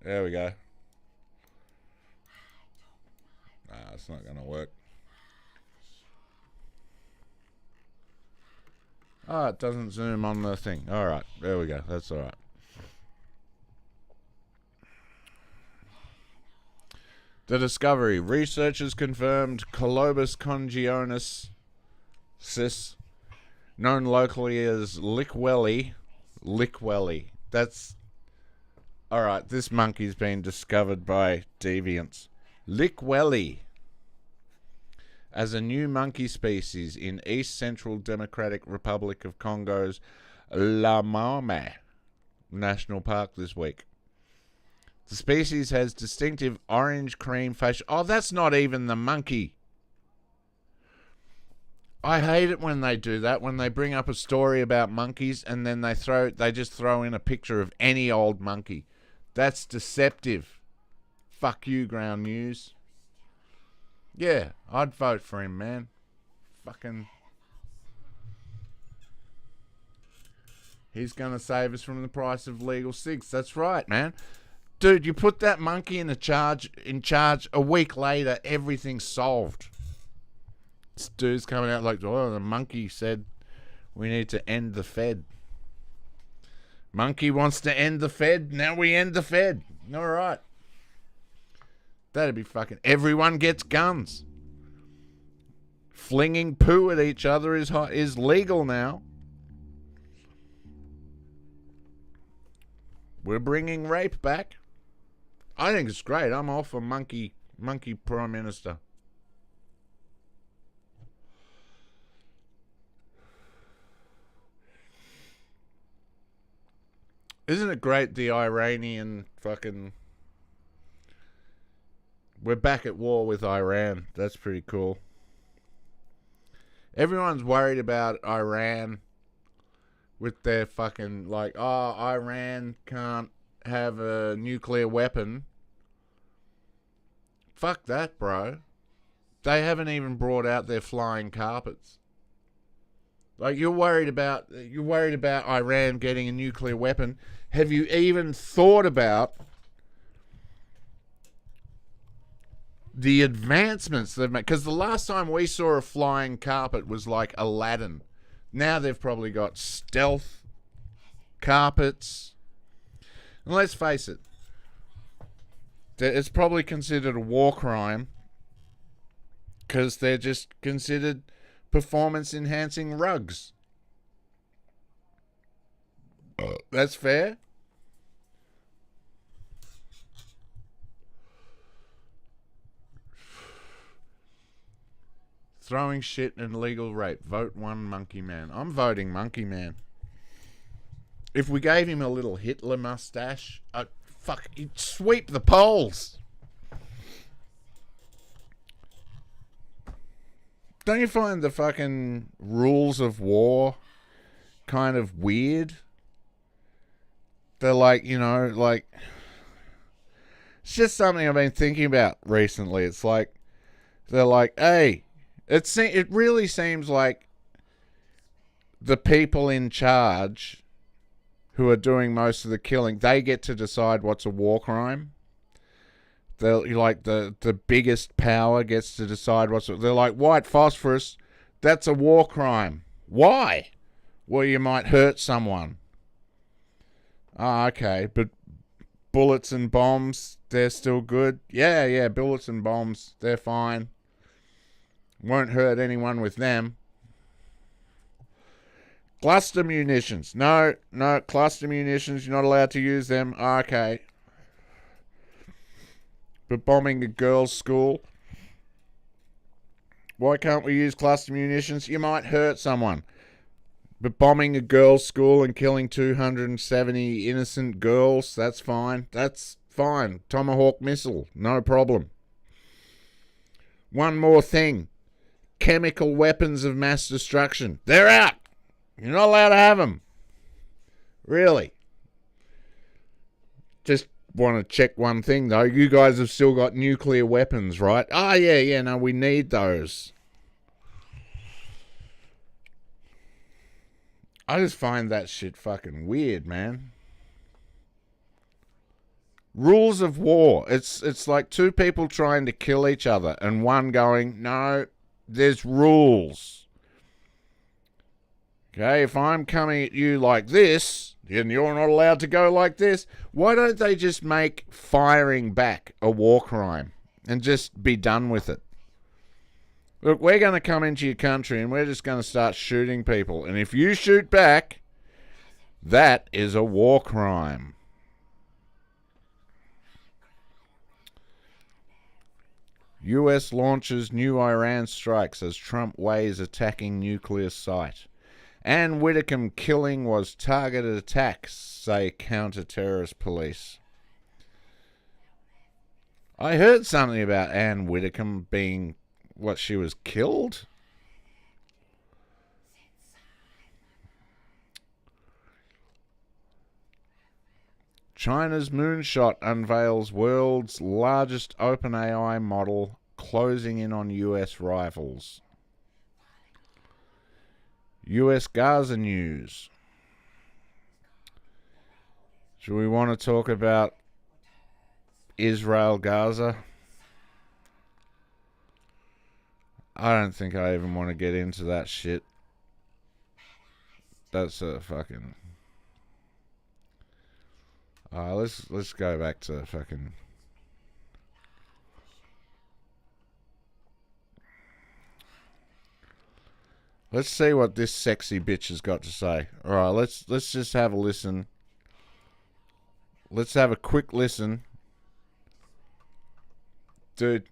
There we go. Nah, it's not going to work. Oh, it doesn't zoom on the thing. Alright, there we go. That's alright. The discovery. Researchers confirmed Colobus congionis, known locally as Lickwelly. That's... Alright, this monkey's been discovered by deviants. Lickwelly. As a new monkey species in East Central Democratic Republic of Congo's La Marme National Park this week. The species has distinctive orange cream facial... Oh, that's not even the monkey. I hate it when they do that, when they bring up a story about monkeys and then they just throw in a picture of any old monkey. That's deceptive. Fuck you, Ground News. Yeah, I'd vote for him, man. Fucking... He's going to save us from the price of legal cigs. That's right, man. Dude, you put that monkey in charge, a week later, everything's solved. This dude's coming out like, oh, the monkey said We need to end the Fed. Monkey wants to end the Fed. Now we end the Fed. All right. That'd be fucking... Everyone gets guns. Flinging poo at each other is legal now. We're bringing rape back. I think it's great. I'm all for monkey prime minister. Isn't it great, the Iranian fucking... We're back at war with Iran. That's pretty cool. Everyone's worried about Iran with their fucking, like, oh, Iran can't have a nuclear weapon. Fuck that, bro. They haven't even brought out their flying carpets. Like, you're worried about Iran getting a nuclear weapon. Have you even thought about the advancements they've made? Because the last time we saw a flying carpet was like Aladdin. Now they've probably got stealth carpets. And let's face it, it's probably considered a war crime because they're just considered performance-enhancing rugs. That's fair. Throwing shit and legal rape. Vote one Monkey Man. I'm voting Monkey Man. If we gave him a little Hitler mustache, he'd sweep the polls. Don't you find the fucking rules of war kind of weird? They're like, you know, like... It's just something I've been thinking about recently. It's like... They're like, hey... It really seems like the people in charge who are doing most of the killing, they get to decide what's a war crime. They're like the biggest power gets to decide what's... They're like, white phosphorus, that's a war crime. Why? Well, you might hurt someone. Ah, okay, but bullets and bombs, they're still good? Yeah, bullets and bombs, they're fine. Won't hurt anyone with them. Cluster munitions. No, cluster munitions, you're not allowed to use them. Okay. But bombing a girls' school. Why can't we use cluster munitions? You might hurt someone. But bombing a girls' school and killing 270 innocent girls, that's fine. That's fine. Tomahawk missile, no problem. One more thing. Chemical weapons of mass destruction. They're out. You're not allowed to have them. Really. Just want to check one thing, though. You guys have still got nuclear weapons, right? Oh, yeah, no, we need those. I just find that shit fucking weird, man. Rules of war. It's like two people trying to kill each other and one going, no, there's rules. Okay, if I'm coming at you like this, and you're not allowed to go like this, why don't they just make firing back a war crime and just be done with it? Look, we're going to come into your country and we're just going to start shooting people. And if you shoot back, that is a war crime. US launches new Iran strikes as Trump weighs attacking nuclear site. Ann Widdecombe killing was targeted attacks, say counter-terrorist police. I heard something about Ann Widdecombe being... What, she was killed? China's moonshot unveils world's largest OpenAI model, closing in on US rivals. US Gaza news. Do we want to talk about Israel Gaza? I don't think I even want to get into that shit. That's a fucking... let's go back to fucking... Let's see what this sexy bitch has got to say. All right, let's just have a listen. Let's have a quick listen. Dude.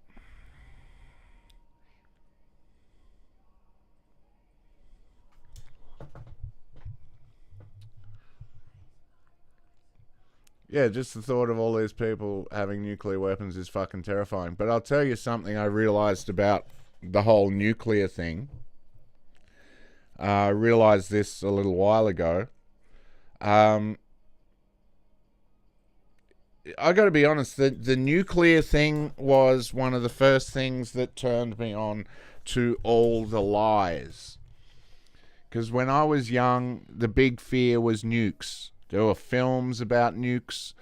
Yeah, just the thought of all these people having nuclear weapons is fucking terrifying. But I'll tell you something I realized about the whole nuclear thing. I realized this a little while ago. I got to be honest, the nuclear thing was one of the first things that turned me on to all the lies. Because when I was young, the big fear was nukes. There were films about nukes.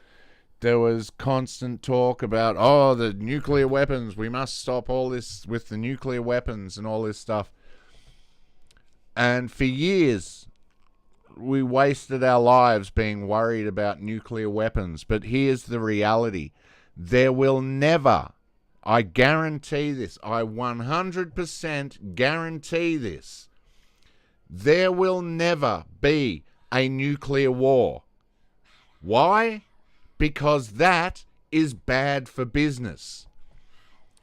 There was constant talk about, oh, the nuclear weapons. We must stop all this with the nuclear weapons and all this stuff. And for years, we wasted our lives being worried about nuclear weapons. But here's the reality. There will never, I guarantee this, I 100% guarantee this, there will never be a nuclear war. Why? Because that is bad for business.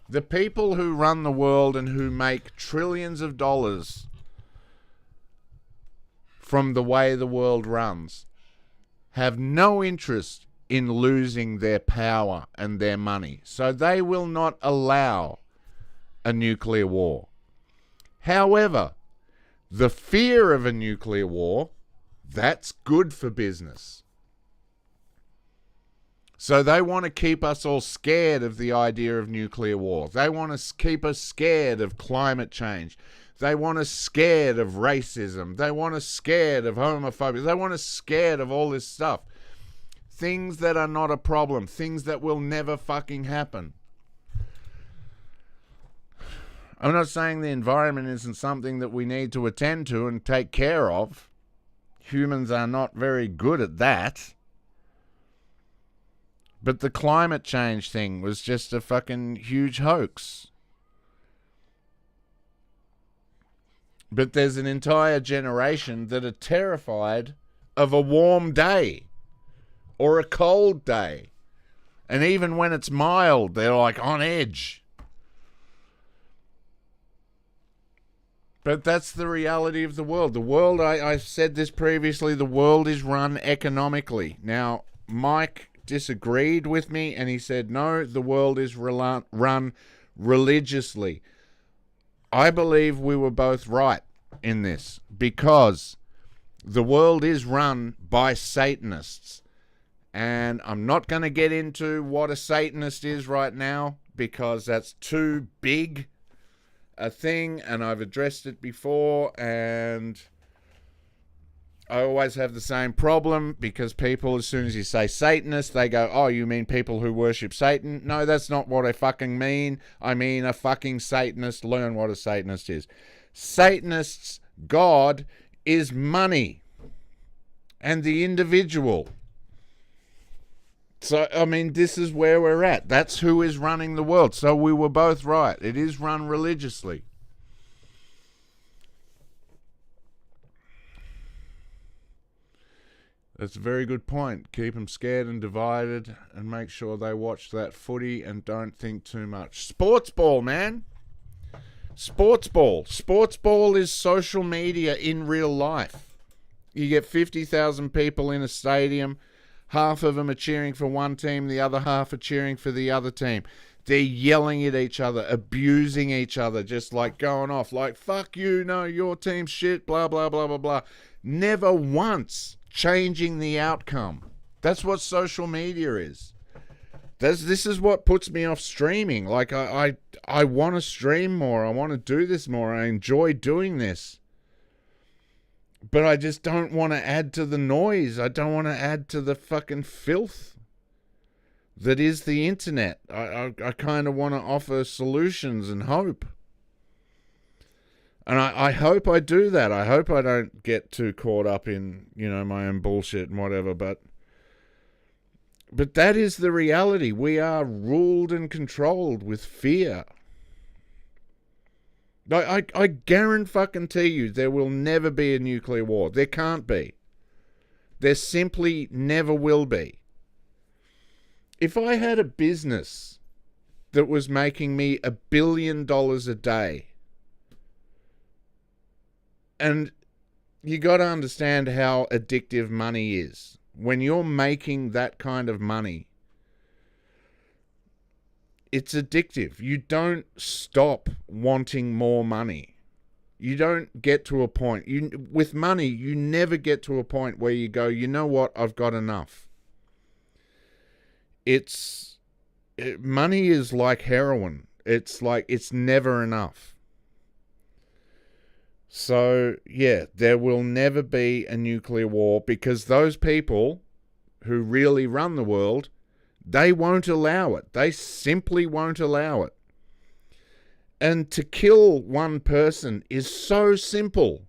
The people who run the world and who make trillions of dollars from the way the world runs have no interest in losing their power and their money. So they will not allow a nuclear war. However, the fear of a nuclear war, that's good for business. So they want to keep us all scared of the idea of nuclear war. They want to keep us scared of climate change. They want us scared of racism. They want us scared of homophobia. They want us scared of all this stuff. Things that are not a problem. Things that will never fucking happen. I'm not saying the environment isn't something that we need to attend to and take care of. Humans are not very good at that. But the climate change thing was just a fucking huge hoax. But there's an entire generation that are terrified of a warm day or a cold day. And even when it's mild, they're like on edge. But that's the reality of the world. The world, I said this previously, the world is run economically. Now, Mike disagreed with me and he said, no, the world is run religiously. I believe we were both right in this because the world is run by Satanists. And I'm not going to get into what a Satanist is right now because that's too big a thing and I've addressed it before, and I always have the same problem because people, as soon as you say Satanist, they go, oh, you mean people who worship Satan? No, that's not what I fucking mean. I mean a fucking Satanist. Learn what a Satanist is. Satanists' God is money and the individual. So, I mean, this is where we're at. That's who is running the world. So we were both right. It is run religiously. That's a very good point. Keep them scared and divided and make sure they watch that footy and don't think too much. Sports ball, man. Sports ball. Sports ball is social media in real life. You get 50,000 people in a stadium. Half of them are cheering for one team. The other half are cheering for the other team. They're yelling at each other, abusing each other, just like going off like, fuck you, no, your team's shit, blah, blah, blah, blah, blah. Never once changing the outcome. That's what social media is. This is what puts me off streaming. Like, I want to stream more. I want to do this more. I enjoy doing this. But I just don't want to add to the noise. I don't want to add to the fucking filth that is the internet. I kind of want to offer solutions and hope. And I hope I do that. I hope I don't get too caught up in, my own bullshit and whatever. But that is the reality. We are ruled and controlled with fear. I guarantee you there will never be a nuclear war. There can't be. There simply never will be. If I had a business that was making me $1 billion a day, and you got to understand how addictive money is. When you're making that kind of money, it's addictive. You don't stop wanting more money. You don't get to a point. With money, you never get to a point where you go, you know what, I've got enough. Money is like heroin. It's like it's never enough. So, yeah, there will never be a nuclear war because those people who really run the world, they won't allow it. They simply won't allow it. And to kill one person is so simple.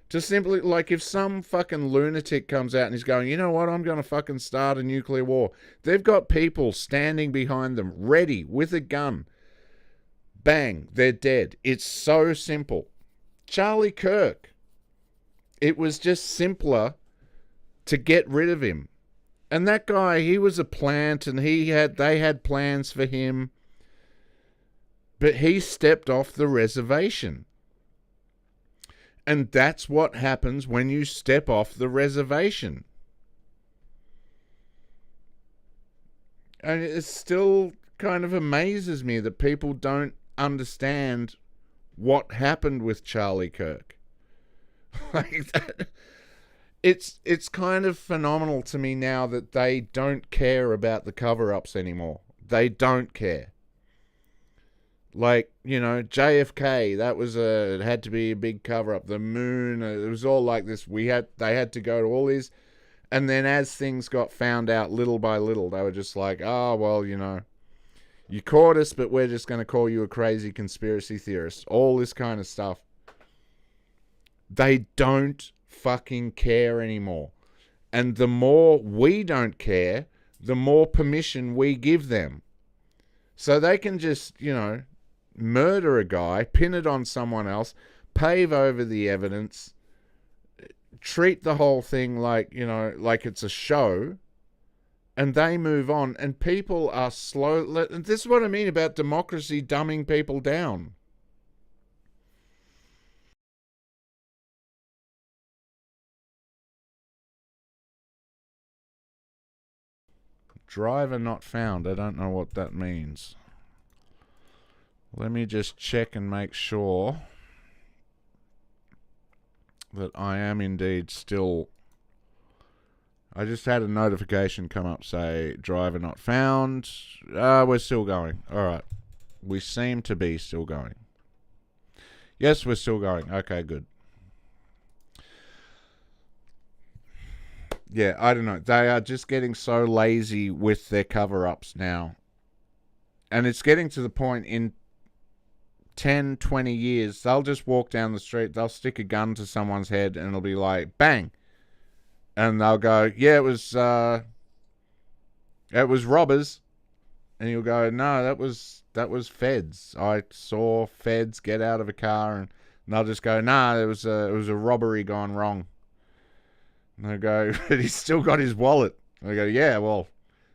To simply, like, if some fucking lunatic comes out and he's going, you know what, I'm going to fucking start a nuclear war. They've got people standing behind them, ready, with a gun. Bang, they're dead. It's so simple. Charlie Kirk. It was just simpler to get rid of him. And that guy, he was a plant and they had plans for him. But he stepped off the reservation. And that's what happens when you step off the reservation. And it still kind of amazes me that people don't understand what happened with Charlie Kirk. Like that. It's kind of phenomenal to me now that they don't care about the cover-ups anymore. They don't care. Like, JFK, it had to be a big cover-up. The moon, it was all like this. They had to go to all these. And then as things got found out little by little, they were just like, oh, well, you caught us, but we're just going to call you a crazy conspiracy theorist. All this kind of stuff. They don't fucking care anymore. And the more we don't care, the more permission we give them. So they can just, murder a guy, pin it on someone else, pave over the evidence, treat the whole thing like it's a show, and they move on. And people are slow. This is what I mean about democracy dumbing people down. Driver not found. I don't know what that means. Let me just check and make sure that I am indeed still... I just had a notification come up say, driver not found. We're still going. Alright. We seem to be still going. Yes, we're still going. Okay, good. Yeah, I don't know. They are just getting so lazy with their cover-ups now. And it's getting to the point in 10, 20 years, they'll just walk down the street, they'll stick a gun to someone's head, and it'll be like, bang. And they'll go, yeah, it was robbers. And you'll go, no, that was feds. I saw feds get out of a car, and they'll just go, nah, it was a robbery gone wrong. And they go, but he's still got his wallet. And they go, yeah, well,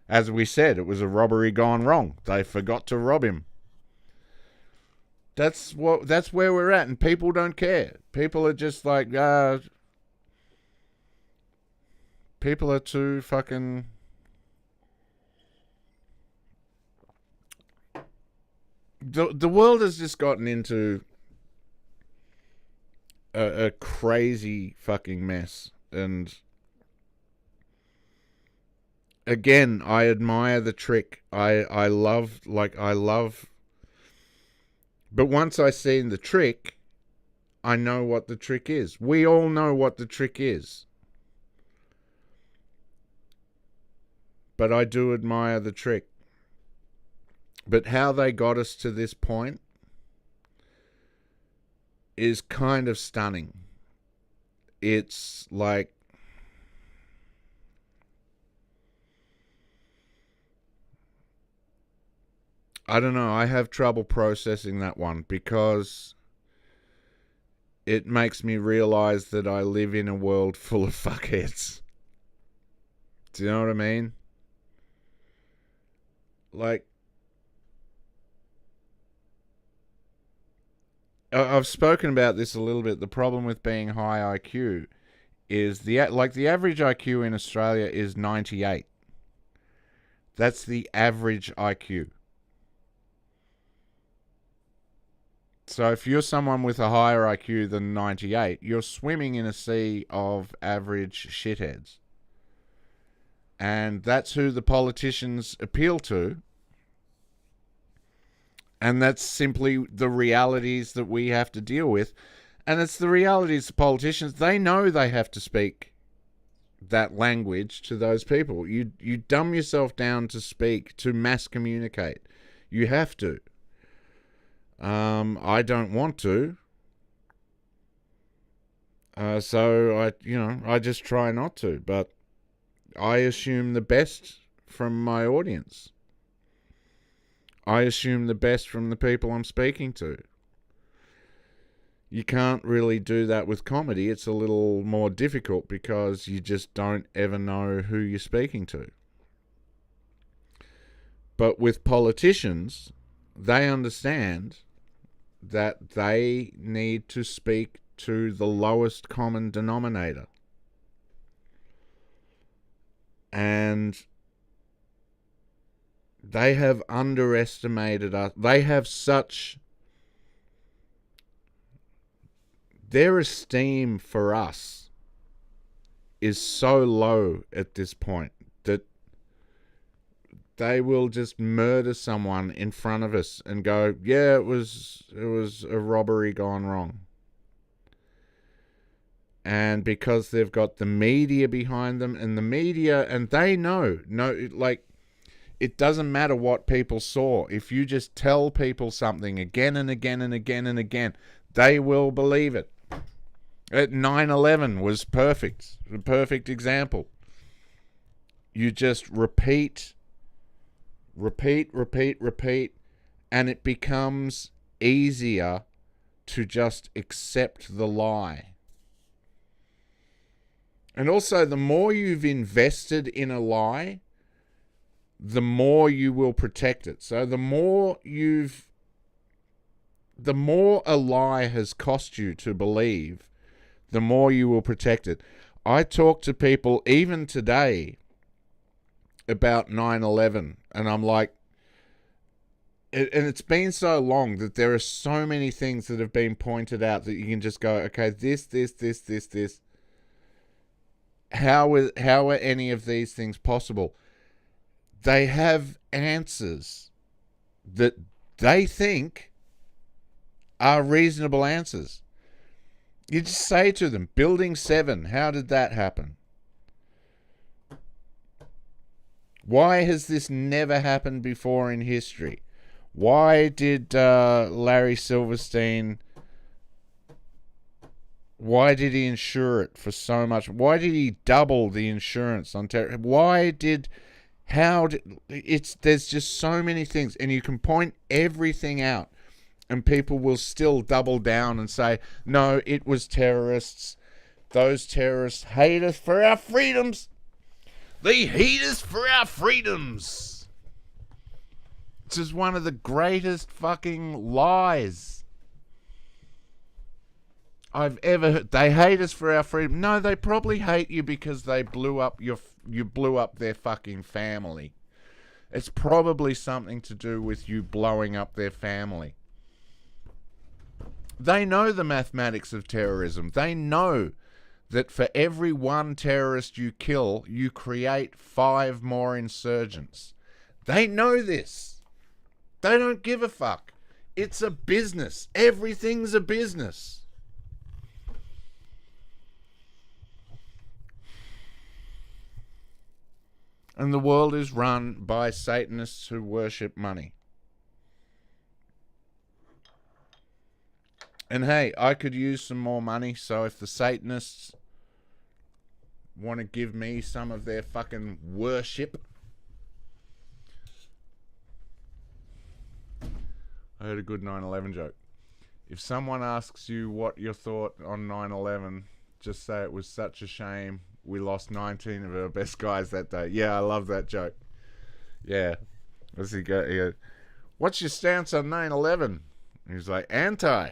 as we said, it was a robbery gone wrong. They forgot to rob him. That's where we're at, and people don't care. People are just like, people are too fucking... The world has just gotten into a crazy fucking mess. And again, I admire the trick. I love... But once I seen the trick, I know what the trick is. We all know what the trick is. But I do admire the trick. But how they got us to this point, is kind of stunning. It's like, I don't know, I have trouble processing that one because it makes me realize that I live in a world full of fuckheads. Do you know what I mean? Like, I've spoken about this a little bit. The problem with being high IQ is the average IQ in Australia is 98. That's the average IQ. So if you're someone with a higher IQ than 98, you're swimming in a sea of average shitheads. And that's who the politicians appeal to. And that's simply the realities that we have to deal with. And it's the realities of politicians. They know they have to speak that language to those people. You dumb yourself down to speak, to mass communicate. You have to. I don't want to. So I just try not to. But I assume the best from my audience. I assume the best from the people I'm speaking to. You can't really do that with comedy. It's a little more difficult because you just don't ever know who you're speaking to. But with politicians, they understand that they need to speak to the lowest common denominator. And they have underestimated us. They have such... Their esteem for us is so low at this point that they will just murder someone in front of us and go, yeah, it was a robbery gone wrong. And because they've got the media behind them, and they know, it doesn't matter what people saw. If you just tell people something again and again and again and again, they will believe it. 9/11 was perfect. A perfect example. You just repeat, and it becomes easier to just accept the lie. And also, the more you've invested in a lie, the more you will protect it. So the more a lie has cost you to believe, the more you will protect it. I talk to people even today about 9/11, and I'm like, and it's been so long that there are so many things that have been pointed out that you can just go, okay, this. How are any of these things possible? They have answers that they think are reasonable answers. You just say to them, Building 7, how did that happen? Why has this never happened before in history? Why did Larry Silverstein, why did he insure it for so much? Why did he double the insurance on terror? There's just so many things, and you can point everything out, and people will still double down and say, no, it was terrorists. Those terrorists hate us for our freedoms. They hate us for our freedoms. This is one of the greatest fucking lies I've ever heard. They hate us for our freedom. No, they probably hate you because they blew up you blew up their fucking family. It's probably something to do with you blowing up their family. They know the mathematics of terrorism. They know that for every one terrorist you kill, you create 5 more insurgents. They know this. They don't give a fuck. It's a business. Everything's a business. And the world is run by Satanists who worship money. And hey, I could use some more money, so if the Satanists want to give me some of their fucking worship. I heard a good 9/11 joke. If someone asks you what your thought on 9/11, just say it was such a shame we lost 19 of our best guys that day. Yeah, I love that joke. Yeah. What's he go? He goes, what's your stance on 9/11? He's like, anti.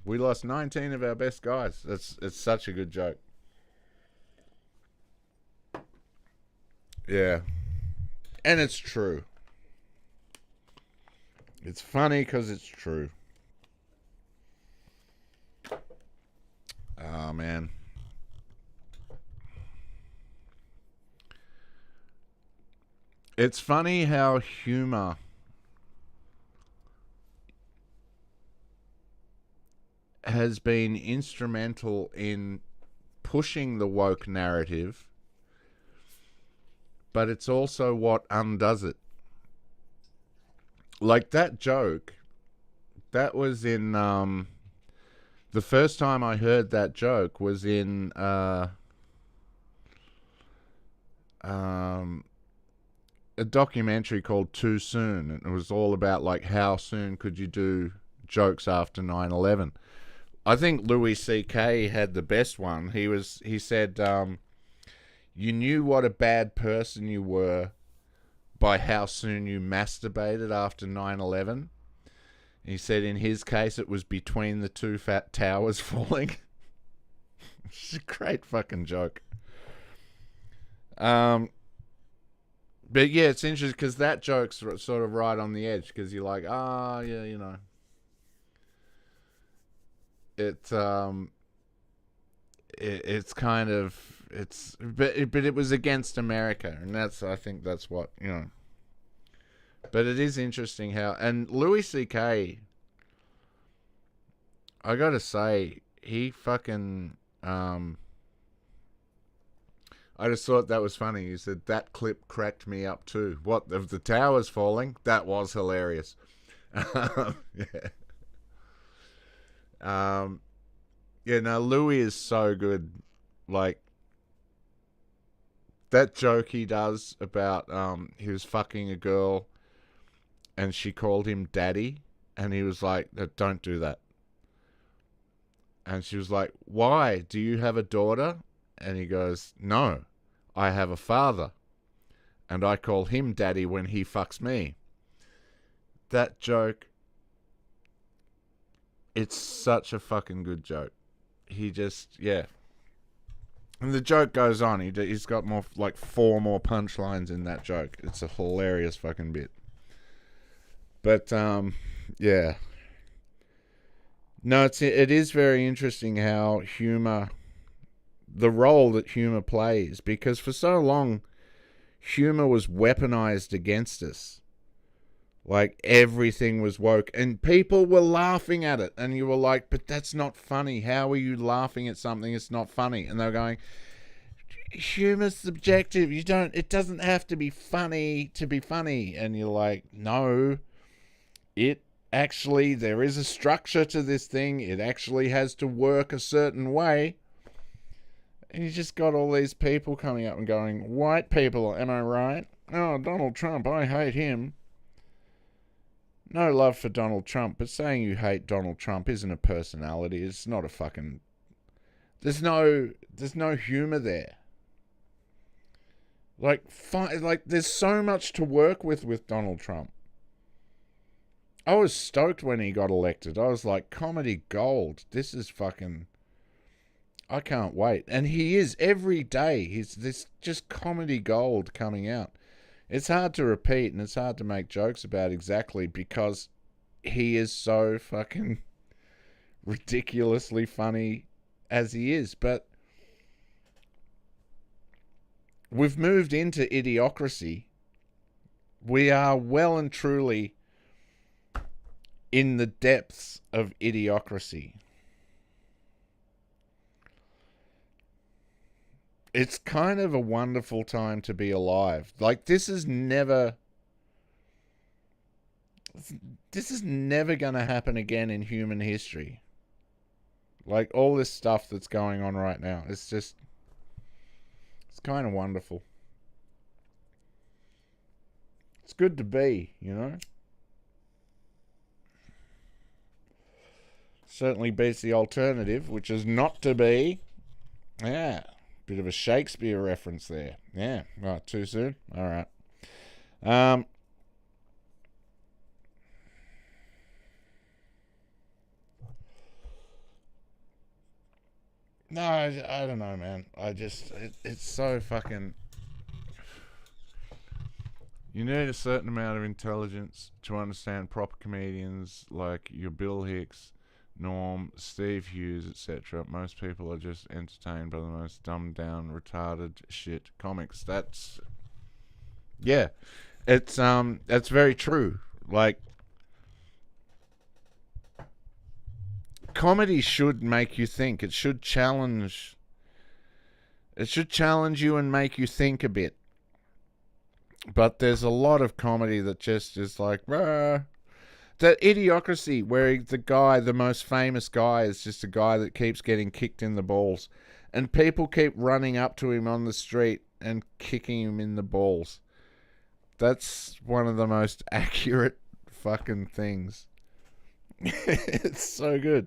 We lost 19 of our best guys. It's such a good joke. Yeah. And it's true. It's funny because it's true. Oh, man. It's funny how humor has been instrumental in pushing the woke narrative, but it's also what undoes it. Like that joke, that was in, the first time I heard that joke was in, a documentary called Too Soon, and it was all about like how soon could you do jokes after 9/11. I think Louis C.K. had the best one. He said, you knew what a bad person you were by how soon you masturbated after 9/11. He said in his case it was between the two fat towers falling. It's a great fucking joke. But yeah, it's interesting because that joke's sort of right on the edge because you're like, yeah, you know. It's kind of, but it was against America, and I think that's what, you know. But it is interesting how, and Louis C.K., I gotta say, he fucking, I just thought that was funny. He said, that clip cracked me up too. What, of the towers falling? That was hilarious. Yeah. Yeah, no, Louis is so good. Like, that joke he does about, he was fucking a girl and she called him daddy, and he was like, don't do that. And she was like, why? Do you have a daughter? And he goes, no, I have a father, and I call him daddy when he fucks me. That joke, it's such a fucking good joke. He just, yeah. And the joke goes on. He's got more, like 4 more punchlines in that joke. It's a hilarious fucking bit. But, yeah. No, it is very interesting how humor, the role that humor plays, because for so long, humor was weaponized against us. Like, everything was woke, and people were laughing at it, and you were like, but that's not funny. How are you laughing at something that's not funny? And they're going, humor's subjective. It doesn't have to be funny to be funny. And you're like, no, actually, there is a structure to this thing. It actually has to work a certain way. And you just got all these people coming up and going, white people, am I right? Oh, Donald Trump, I hate him. No love for Donald Trump, but saying you hate Donald Trump isn't a personality. It's not a fucking... There's no humor there. Like, there's so much to work with Donald Trump. I was stoked when he got elected. I was like, comedy gold. This is fucking... I can't wait. And he is every day. He's this just comedy gold coming out. It's hard to repeat and it's hard to make jokes about exactly because he is so fucking ridiculously funny as he is. But we've moved into idiocracy. We are well and truly in the depths of idiocracy. It's kind of a wonderful time to be alive. Like, this is never... This is never going to happen again in human history. Like, all this stuff that's going on right now. It's kind of wonderful. It's good to be, you know? Certainly beats the alternative, which is not to be. Yeah. Bit of a Shakespeare reference there. Yeah. Right, too soon? Alright. No, I don't know, man. It's so fucking... You need a certain amount of intelligence to understand proper comedians like your Bill Hicks, Norm, Steve Hughes, etc. Most people are just entertained by the most dumbed down, retarded shit comics. That's... Yeah. That's very true. Like, comedy should make you think. It should challenge you and make you think a bit. But there's a lot of comedy that just is like, rah. That Idiocracy, where the most famous guy is just a guy that keeps getting kicked in the balls. And people keep running up to him on the street and kicking him in the balls. That's one of the most accurate fucking things. It's so good.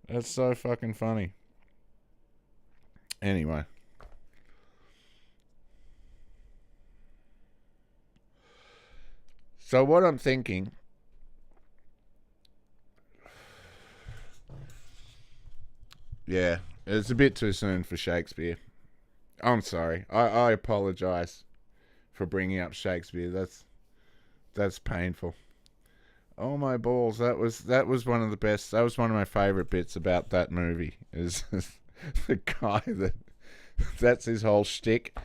That's so fucking funny. Anyway. So what I'm thinking... Yeah, it's a bit too soon for Shakespeare. I'm sorry. I apologize for bringing up Shakespeare. That's painful. Oh my balls! That was one of the best. That was one of my favorite bits about that movie. Is the guy that's his whole shtick,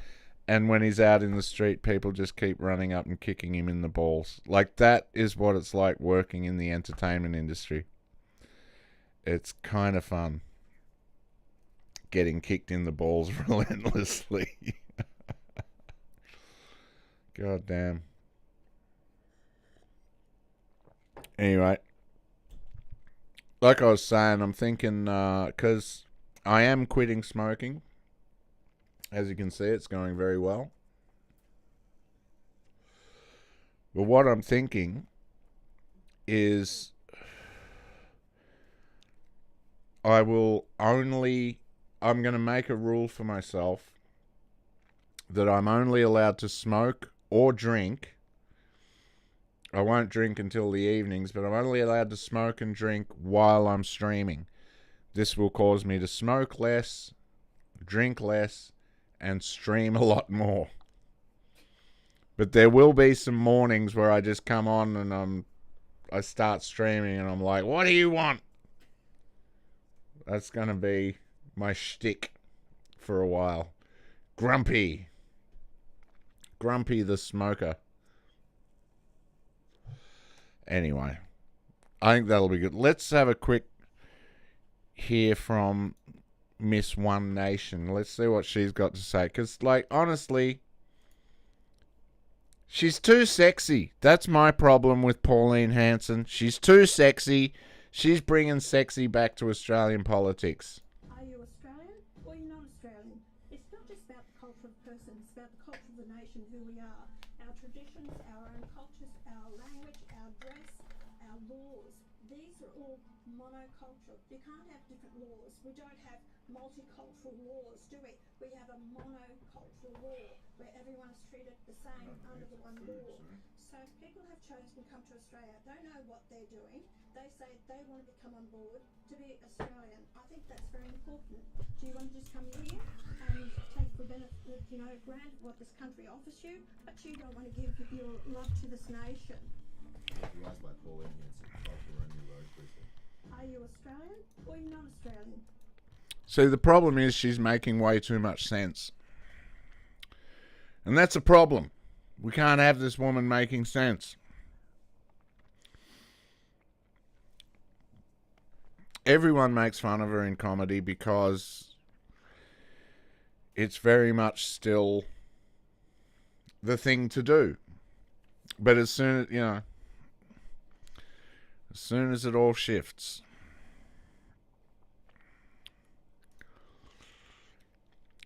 and when he's out in the street, people just keep running up and kicking him in the balls. Like, that is what it's like working in the entertainment industry. It's kind of fun. Getting kicked in the balls relentlessly. God damn. Anyway, like I was saying, I'm thinking, because I am quitting smoking. As you can see, it's going very well. But what I'm thinking is I'm going to make a rule for myself that I'm only allowed to smoke or drink. I won't drink until the evenings, but I'm only allowed to smoke and drink while I'm streaming. This will cause me to smoke less, drink less, and stream a lot more. But there will be some mornings where I just come on and I start streaming and I'm like, what do you want? That's going to be my shtick for a while. Grumpy the smoker. Anyway, I think that'll be good. Let's have a quick hear from Miss One Nation. Let's see what she's got to say. Because, like, honestly, she's too sexy. That's my problem with Pauline Hanson. She's too sexy. She's bringing sexy back to Australian politics. Are you Australian or you're not Australian? It's not just about the culture of the person, it's about the culture of the nation, who we are. Our traditions, our own cultures, our language, our dress, our laws. These are all monocultural. You can't have different laws. We don't have multicultural laws, do we? We have a monocultural law where everyone's treated the same under the one law. So people have chosen to come to Australia, don't know what they're doing. They say they want to come on board to be Australian. I think that's very important. Do you want to just come here and take for benefit, grant what this country offers you, but you don't want to give your love to this nation? Are you Australian or you're not Australian? See, the problem is she's making way too much sense. And that's a problem. We can't have this woman making sense. Everyone makes fun of her in comedy because it's very much still the thing to do. But as soon as, As soon as it all shifts.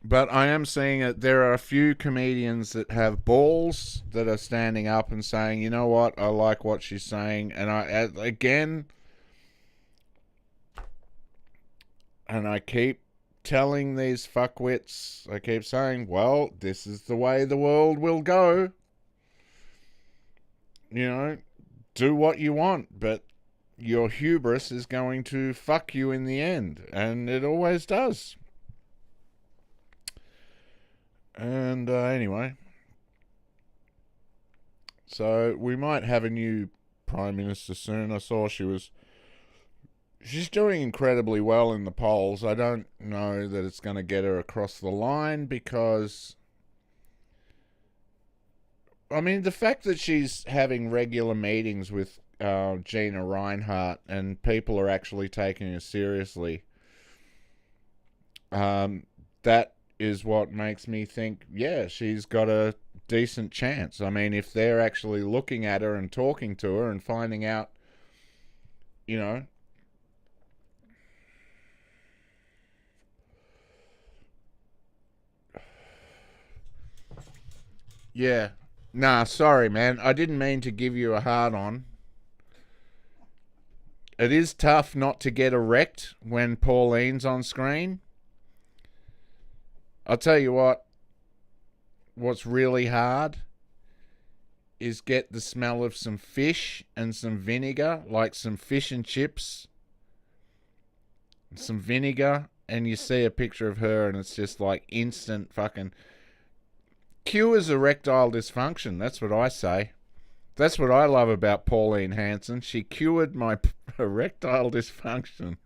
But I am seeing it. There are a few comedians that have balls that are standing up and saying, you know what, I like what she's saying. And I keep telling these fuckwits, I keep saying, well, this is the way the world will go. You know, do what you want, but your hubris is going to fuck you in the end. And it always does. And anyway, so we might have a new Prime Minister soon. I saw she's doing incredibly well in the polls. I don't know that it's going to get her across the line because, I mean, the fact that she's having regular meetings with Gina Reinhardt and people are actually taking her seriously, that is what makes me think, yeah, she's got a decent chance. I mean, if they're actually looking at her and talking to her and finding out, you know, yeah. Nah, sorry, man. I didn't mean to give you a hard on. It is tough not to get erect when Pauline's on screen. I'll tell you what's really hard is get the smell of some fish and some vinegar, like some fish and chips, some vinegar, and you see a picture of her and it's just like instant fucking cures erectile dysfunction. That's what I say. That's what I love about Pauline Hanson. She cured my erectile dysfunction.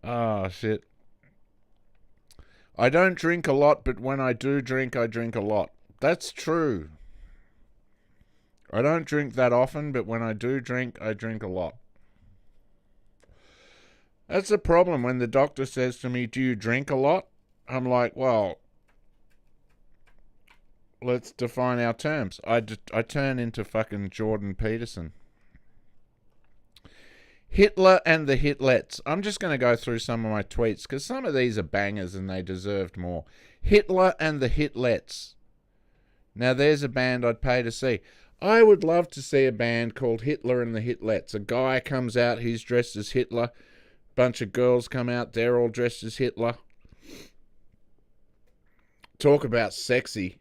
Oh, shit. I don't drink a lot, but when I do drink, I drink a lot. That's true. I don't drink that often, but when I do drink, I drink a lot. That's the problem when the doctor says to me, do you drink a lot? I'm like, well, let's define our terms. I turn into fucking Jordan Peterson. Hitler and the Hitlets. I'm just going to go through some of my tweets because some of these are bangers and they deserved more. Hitler and the Hitlets. Now there's a band I'd pay to see. I would love to see a band called Hitler and the Hitlets. A guy comes out, he's dressed as Hitler. Bunch of girls come out, they're all dressed as Hitler. Talk about sexy.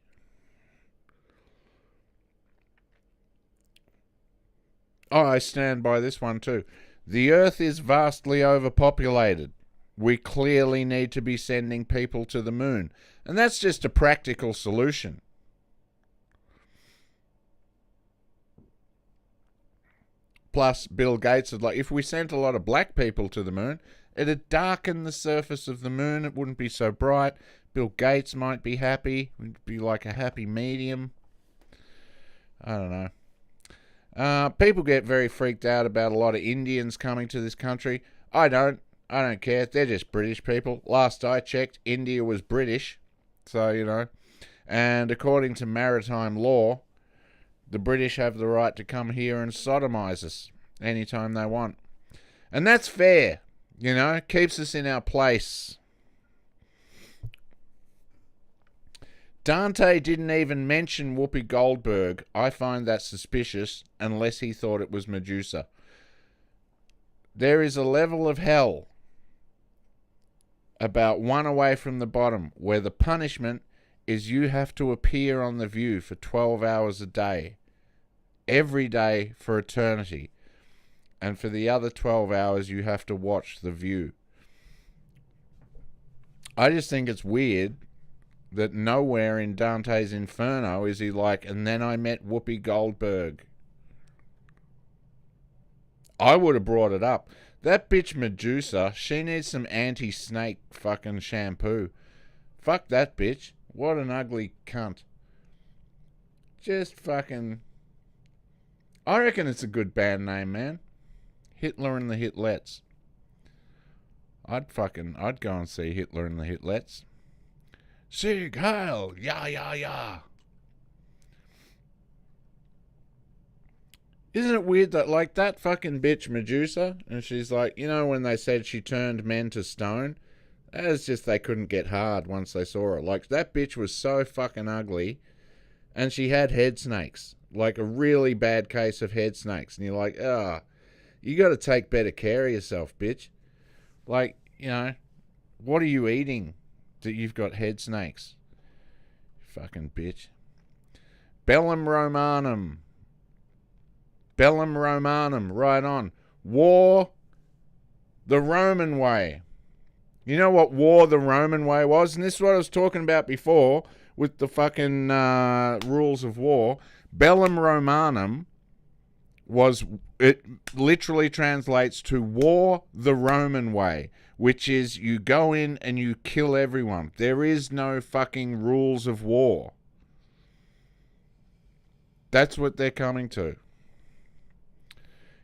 Oh, I stand by this one too. The Earth is vastly overpopulated. We clearly need to be sending people to the moon. And that's just a practical solution. Plus, Bill Gates is like, if we sent a lot of black people to the moon, it'd darken the surface of the moon. It wouldn't be so bright. Bill Gates might be happy. It'd be like a happy medium. I don't know. People get very freaked out about a lot of Indians coming to this country. I don't care. They're just British people. Last I checked, India was British. So, you know. And according to maritime law, the British have the right to come here and sodomize us anytime they want. And that's fair. You know, keeps us in our place. Dante didn't even mention Whoopi Goldberg. I find that suspicious, unless he thought it was Medusa. There is a level of hell about one away from the bottom, where the punishment is you have to appear on The View for 12 hours a day, every day for eternity. And for the other 12 hours, you have to watch The View. I just think it's weird that nowhere in Dante's Inferno is he like, and then I met Whoopi Goldberg. I would have brought it up. That bitch Medusa, she needs some anti-snake fucking shampoo. Fuck that bitch. What an ugly cunt. Just fucking... I reckon it's a good band name, man. Hitler and the Hitlets. I'd go and see Hitler and the Hitlets. Sieg Heil, ja, ja, ja. Isn't it weird that, like, that fucking bitch Medusa, and she's like, you know, when they said she turned men to stone, that was just they couldn't get hard once they saw her. Like, that bitch was so fucking ugly, and she had head snakes, like a really bad case of head snakes, and you're like, you got to take better care of yourself, bitch. Like, you know, what are you eating that you've got head snakes? Fucking bitch. Bellum Romanum. Bellum Romanum, right on. War the Roman way. You know what war the Roman way was? And this is what I was talking about before with the fucking rules of war. Bellum Romanum it literally translates to war the Roman way, which is you go in and you kill everyone. There is no fucking rules of war. That's what they're coming to.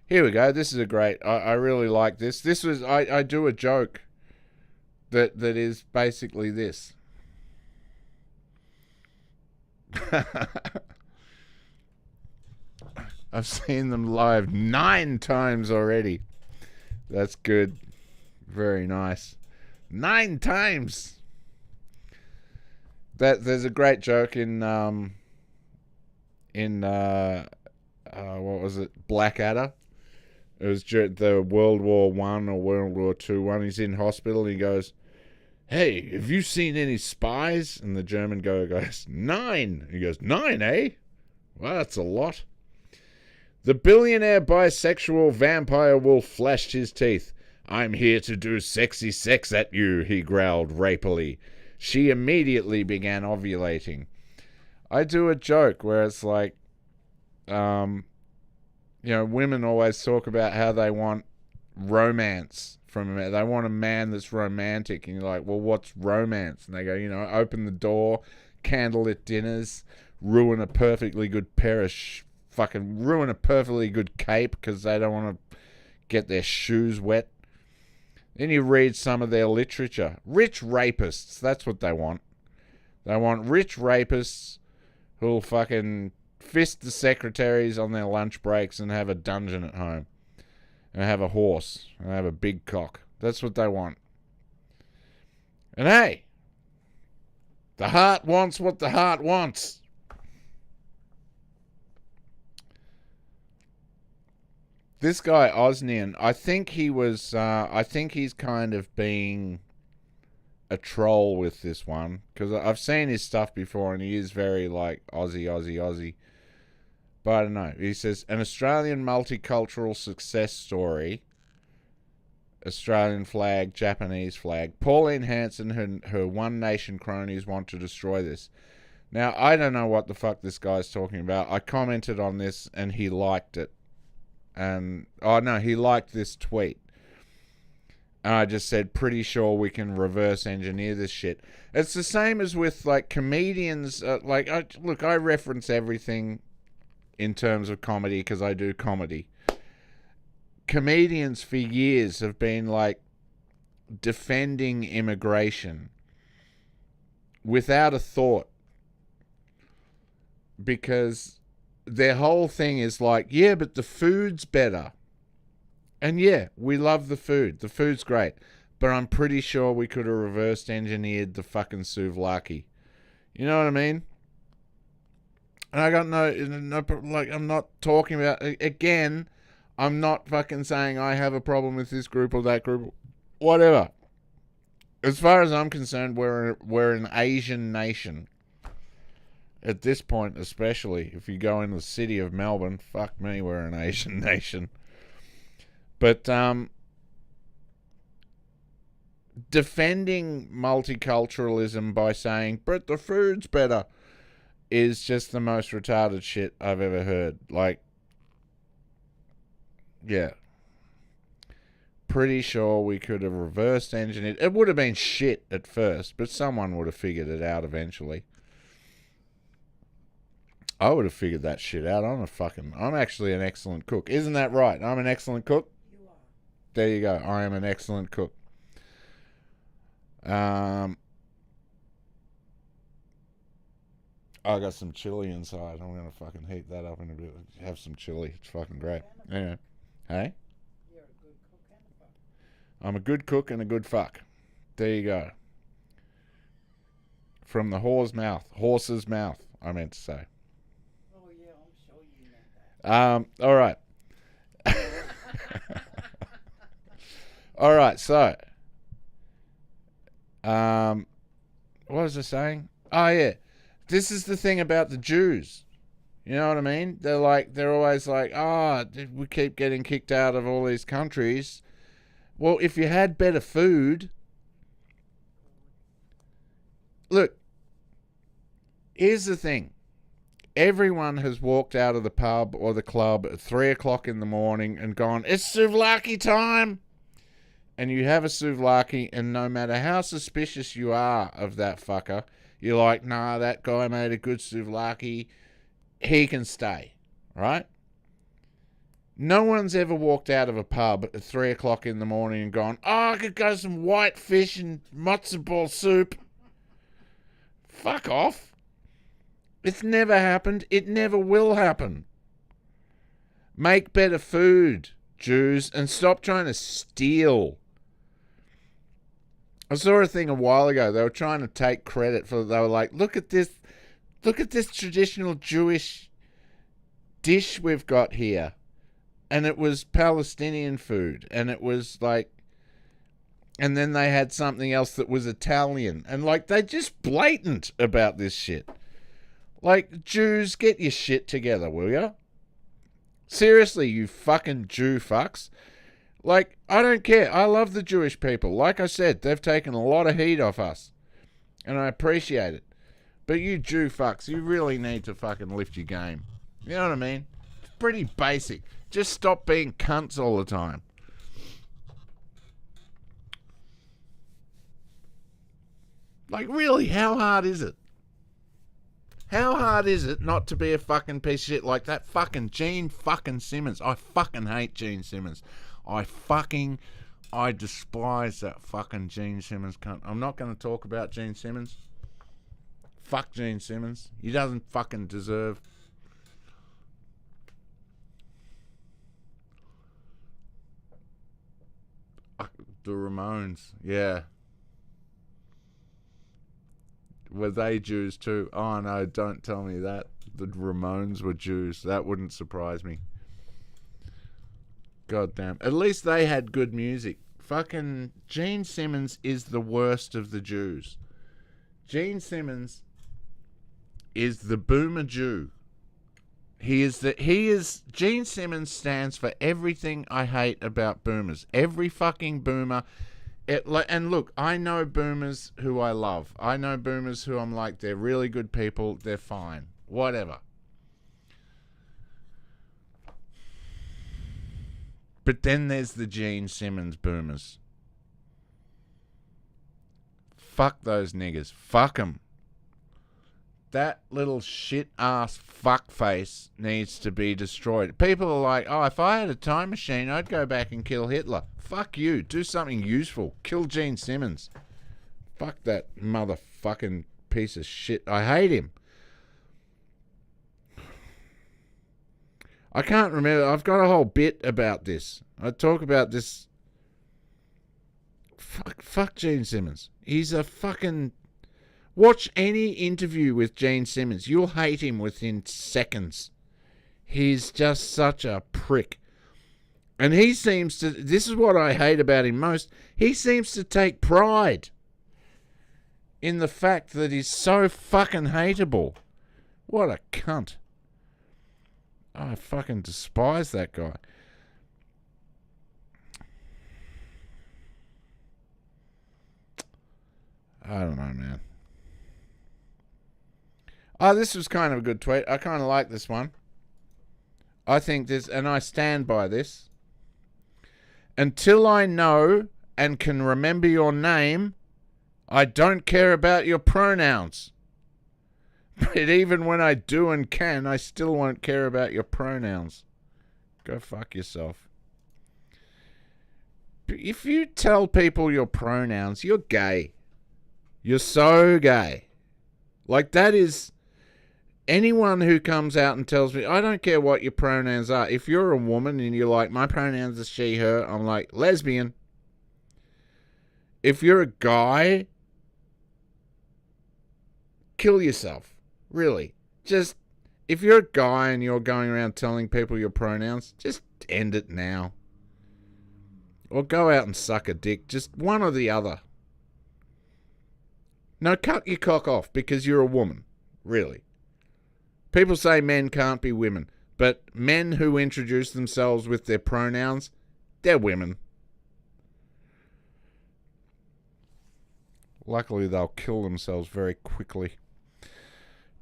Here we go. This is a great... I really like this. This was... I do a joke that is basically this. I've seen them live 9 times already. That's good. Very nice. 9 times. There's a great joke in what was it? Blackadder. It was the World War One or World War Two one. He's in hospital and he goes, "Hey, have you seen any spies?" And the German guy goes, 9. He goes, 9, eh? Well, that's a lot. The billionaire bisexual vampire wolf flashed his teeth. "I'm here to do sexy sex at you," he growled rapily. She immediately began ovulating. I do a joke where it's like, women always talk about how they want romance from a man. They want a man that's romantic. And you're like, well, what's romance? And they go, open the door, candlelit dinners, ruin a perfectly good ruin a perfectly good cape because they don't want to get their shoes wet. Then you read some of their literature. Rich rapists, that's what they want. They want rich rapists who'll fucking fist the secretaries on their lunch breaks and have a dungeon at home. And have a horse. And have a big cock. That's what they want. And hey, the heart wants what the heart wants. This guy, Osnian, I think he's kind of being a troll with this one. Because I've seen his stuff before and he is very like Aussie. But I don't know. He says, an Australian multicultural success story. Australian flag, Japanese flag. Pauline Hanson and her One Nation cronies want to destroy this. Now, I don't know what the fuck this guy's talking about. I commented on this and he liked it. And, he liked this tweet. And I just said, pretty sure we can reverse engineer this shit. It's the same as with, like, comedians. I reference everything in terms of comedy because I do comedy. Comedians for years have been, like, defending immigration without a thought. Because their whole thing is like, yeah, but the food's better. And yeah, we love the food. The food's great. But I'm pretty sure we could have reversed engineered the fucking souvlaki. You know what I mean? And I got no, I'm not talking about, again, I'm not fucking saying I have a problem with this group or that group. Whatever. As far as I'm concerned, we're an Asian nation. At this point, especially, if you go into the city of Melbourne, fuck me, we're an Asian nation. But defending multiculturalism by saying, but the food's better, is just the most retarded shit I've ever heard. Like, yeah. Pretty sure we could have reversed engineered. It would have been shit at first, but someone would have figured it out eventually. I would have figured that shit out. I'm actually an excellent cook. Isn't that right? I'm an excellent cook? You are. There you go. I am an excellent cook. I got some chili inside. I'm going to fucking heat that up in a bit. Have some chili. It's fucking great. Anyway. Hey? You're a good cook and a fuck. I'm a good cook and a good fuck. There you go. From the horse's mouth, I meant to say. Oh, yeah, I'm sure you meant that. All right. All right, so. What was I saying? Oh, yeah. This is the thing about the Jews. You know what I mean? They're always like, we keep getting kicked out of all these countries. Well, if you had better food. Look, here's the thing. Everyone has walked out of the pub or the club at 3 o'clock in the morning and gone, it's souvlaki time. And you have a souvlaki, and no matter how suspicious you are of that fucker, you're like, nah, that guy made a good souvlaki. He can stay, right? No one's ever walked out of a pub at 3 o'clock in the morning and gone, I could go some white fish and matzo ball soup. Fuck off. It's never happened. It never will happen. Make better food, Jews, and stop trying to steal. I saw a thing a while ago. They were trying to take credit for. They were like, look at this traditional Jewish dish we've got here. And it was Palestinian food. And it was like, and then they had something else that was Italian. And like, they're just blatant about this shit. Like, Jews, get your shit together, will ya? Seriously, you fucking Jew fucks. Like, I don't care. I love the Jewish people. Like I said, they've taken a lot of heat off us. And I appreciate it. But you Jew fucks, you really need to fucking lift your game. You know what I mean? It's pretty basic. Just stop being cunts all the time. Like, really, how hard is it? How hard is it not to be a fucking piece of shit like that fucking Gene fucking Simmons? I fucking hate Gene Simmons. I despise that fucking Gene Simmons cunt. I'm not going to talk about Gene Simmons. Fuck Gene Simmons. He doesn't fucking deserve. The Ramones, yeah. Were they Jews too? Oh no, don't tell me that. The Ramones were Jews. That wouldn't surprise me. God damn. At least they had good music. Fucking Gene Simmons is the worst of the Jews. Gene Simmons is the boomer Jew. Gene Simmons stands for everything I hate about boomers. Every fucking boomer. And look, I know boomers who I love. I know boomers who I'm like, they're really good people. They're fine. Whatever. But then there's the Gene Simmons boomers. Fuck those niggers. Fuck them. That little shit-ass fuckface needs to be destroyed. People are like, oh, if I had a time machine, I'd go back and kill Hitler. Fuck you. Do something useful. Kill Gene Simmons. Fuck that motherfucking piece of shit. I hate him. I can't remember. I've got a whole bit about this. I talk about this. Fuck Gene Simmons. He's a fucking... Watch any interview with Gene Simmons. You'll hate him within seconds. He's just such a prick. And he seems to... This is what I hate about him most. He seems to take pride in the fact that he's so fucking hateable. What a cunt. I fucking despise that guy. I don't know, man. Oh, this was kind of a good tweet. I kind of like this one. I think this, and I stand by this. Until I know and can remember your name, I don't care about your pronouns. But even when I do and can, I still won't care about your pronouns. Go fuck yourself. If you tell people your pronouns, you're gay. You're so gay. Like, that is... anyone who comes out and tells me, I don't care what your pronouns are. If you're a woman and you're like, my pronouns are she, her, I'm like, lesbian. If you're a guy, kill yourself. Really. Just, if you're a guy and you're going around telling people your pronouns, just end it now. Or go out and suck a dick. Just one or the other. No, cut your cock off because you're a woman. Really. People say men can't be women, but men who introduce themselves with their pronouns, they're women. Luckily, they'll kill themselves very quickly.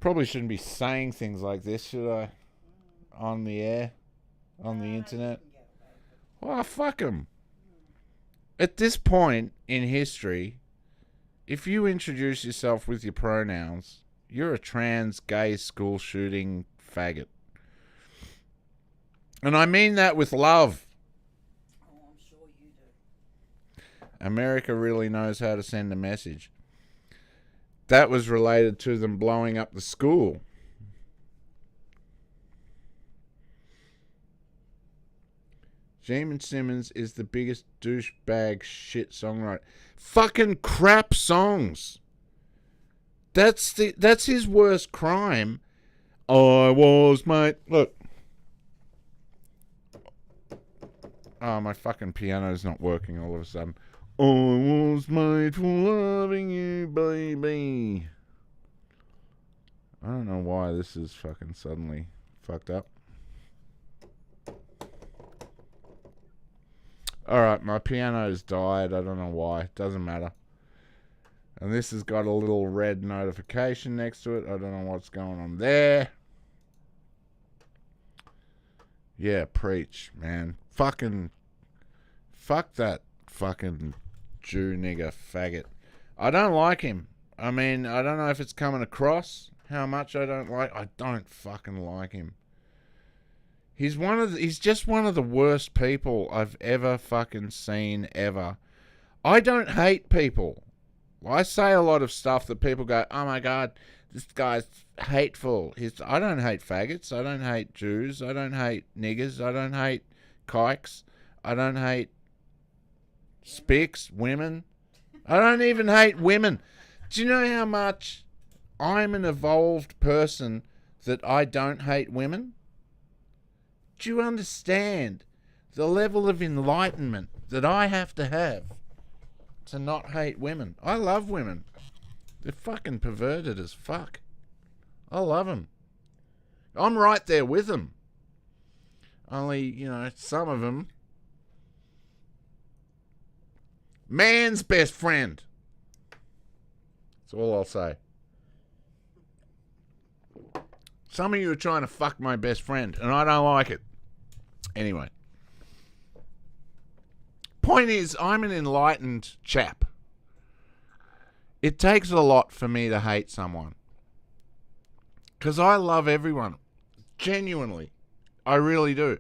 Probably shouldn't be saying things like this, should I? On the air? On the internet? Oh, fuck them. At this point in history, if you introduce yourself with your pronouns, you're a trans, gay, school shooting faggot. And I mean that with love. Oh, I'm sure you do. America really knows how to send a message. That was related to them blowing up the school. Gene Simmons is the biggest douchebag shit songwriter. Fucking crap songs. That's his worst crime. I was mate. Look. Oh, my fucking piano's not working all of a sudden. I was made for loving you, baby. I don't know why this is fucking suddenly fucked up. Alright, my piano's died. I don't know why. Doesn't matter. And this has got a little red notification next to it. I don't know what's going on there. Yeah, preach, man. Fucking... Fuck that fucking Jew nigger faggot. I don't like him. I mean, I don't know if it's coming across how much I don't like. I don't fucking like him. He's just one of the worst people I've ever fucking seen ever. I don't hate people. I say a lot of stuff that people go, oh my God, this guy's hateful. I don't hate faggots. I don't hate Jews. I don't hate niggers. I don't hate kikes. I don't hate spics, women. I don't even hate women. Do you know how much I'm an evolved person that I don't hate women? Do you understand the level of enlightenment that I have to not hate women? I love women. They're fucking perverted as fuck. I love them. I'm right there with them. Only, some of them. Man's best friend. That's all I'll say. Some of you are trying to fuck my best friend, and I don't like it. Anyway. Point is, I'm an enlightened chap. It takes a lot for me to hate someone. Because I love everyone. Genuinely. I really do.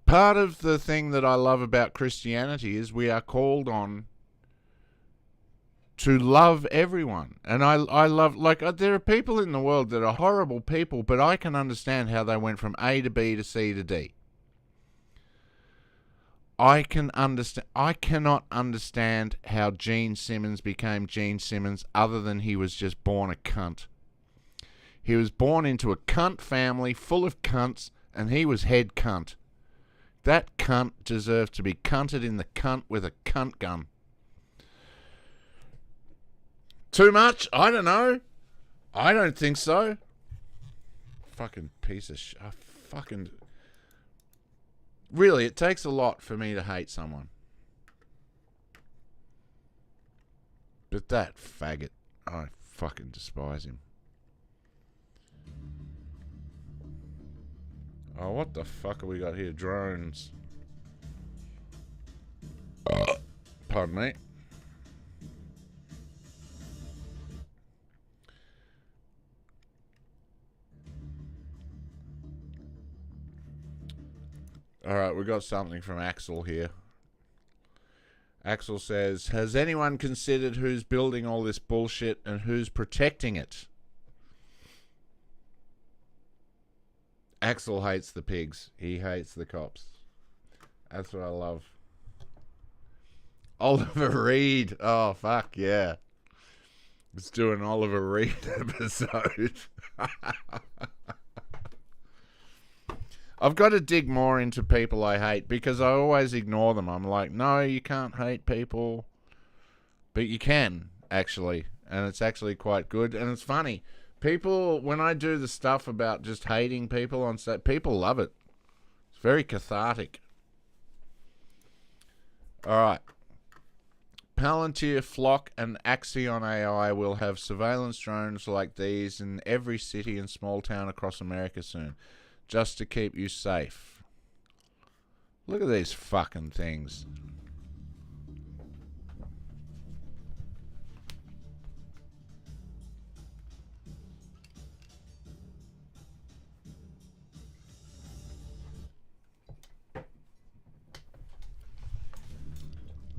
Part of the thing that I love about Christianity is we are called on to love everyone. And I love, there are people in the world that are horrible people, but I can understand how they went from A to B to C to D. I cannot understand how Gene Simmons became Gene Simmons other than he was just born a cunt. He was born into a cunt family full of cunts, and he was head cunt. That cunt deserved to be cunted in the cunt with a cunt gun. Too much? I don't know. I don't think so. Fucking piece of shit. Really, it takes a lot for me to hate someone. But that faggot, I fucking despise him. Oh, what the fuck have we got here? Drones. Pardon me. Alright, we got something from Axel here. Axel says, has anyone considered who's building all this bullshit and who's protecting it? Axel hates the pigs. He hates the cops. That's what I love. Oliver Reed. Oh, fuck yeah. Let's do an Oliver Reed episode. I've got to dig more into people I hate because I always ignore them. I'm like, no, you can't hate people. But you can, actually. And it's actually quite good. And it's funny. People, when I do the stuff about just hating people on set, people love it. It's very cathartic. Alright. Palantir, Flock, and Axion AI will have surveillance drones like these in every city and small town across America soon. Just to keep you safe. Look at these fucking things.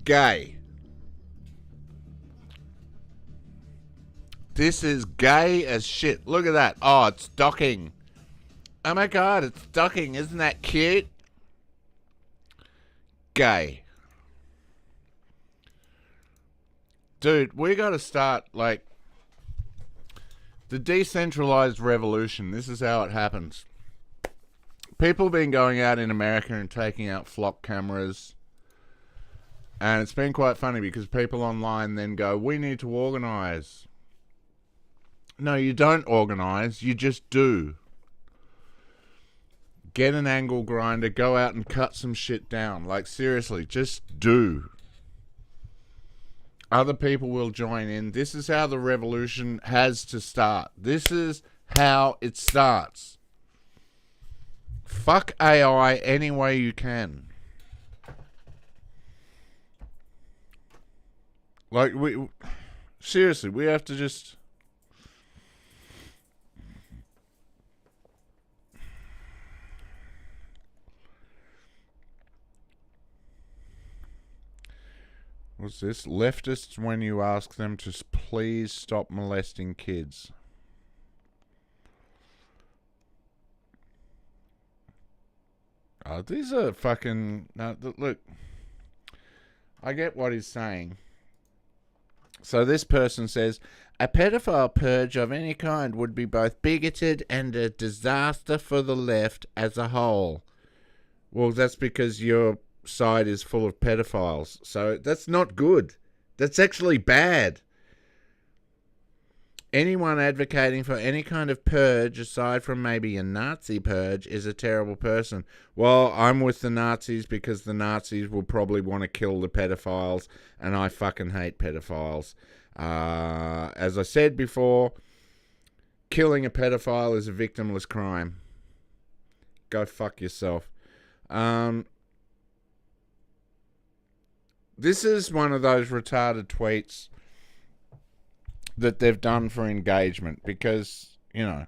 Gay. This is gay as shit. Look at that. Oh, it's docking. Oh my god, it's docking. Isn't that cute? Gay. Dude, we gotta start, like, the decentralized revolution. This is how it happens. People have been going out in America and taking out flock cameras. And it's been quite funny because people online then go, we need to organize. No, you don't organize. You just do. Get an angle grinder, go out and cut some shit down. Like, seriously, just do. Other people will join in. This is how the revolution has to start. This is how it starts. Fuck AI any way you can. Like, seriously, we have to just... What's this? Leftists when you ask them to please stop molesting kids. Oh, these are fucking... No, look. I get what he's saying. So this person says, a pedophile purge of any kind would be both bigoted and a disaster for the left as a whole. Well, that's because your side is full of pedophiles. So that's not good. That's actually bad. Anyone advocating for any kind of purge, aside from maybe a Nazi purge, is a terrible person. Well, I'm with the Nazis because the Nazis will probably want to kill the pedophiles, and I fucking hate pedophiles. As I said before, killing a pedophile is a victimless crime. Go fuck yourself. This is one of those retarded tweets that they've done for engagement because, you know,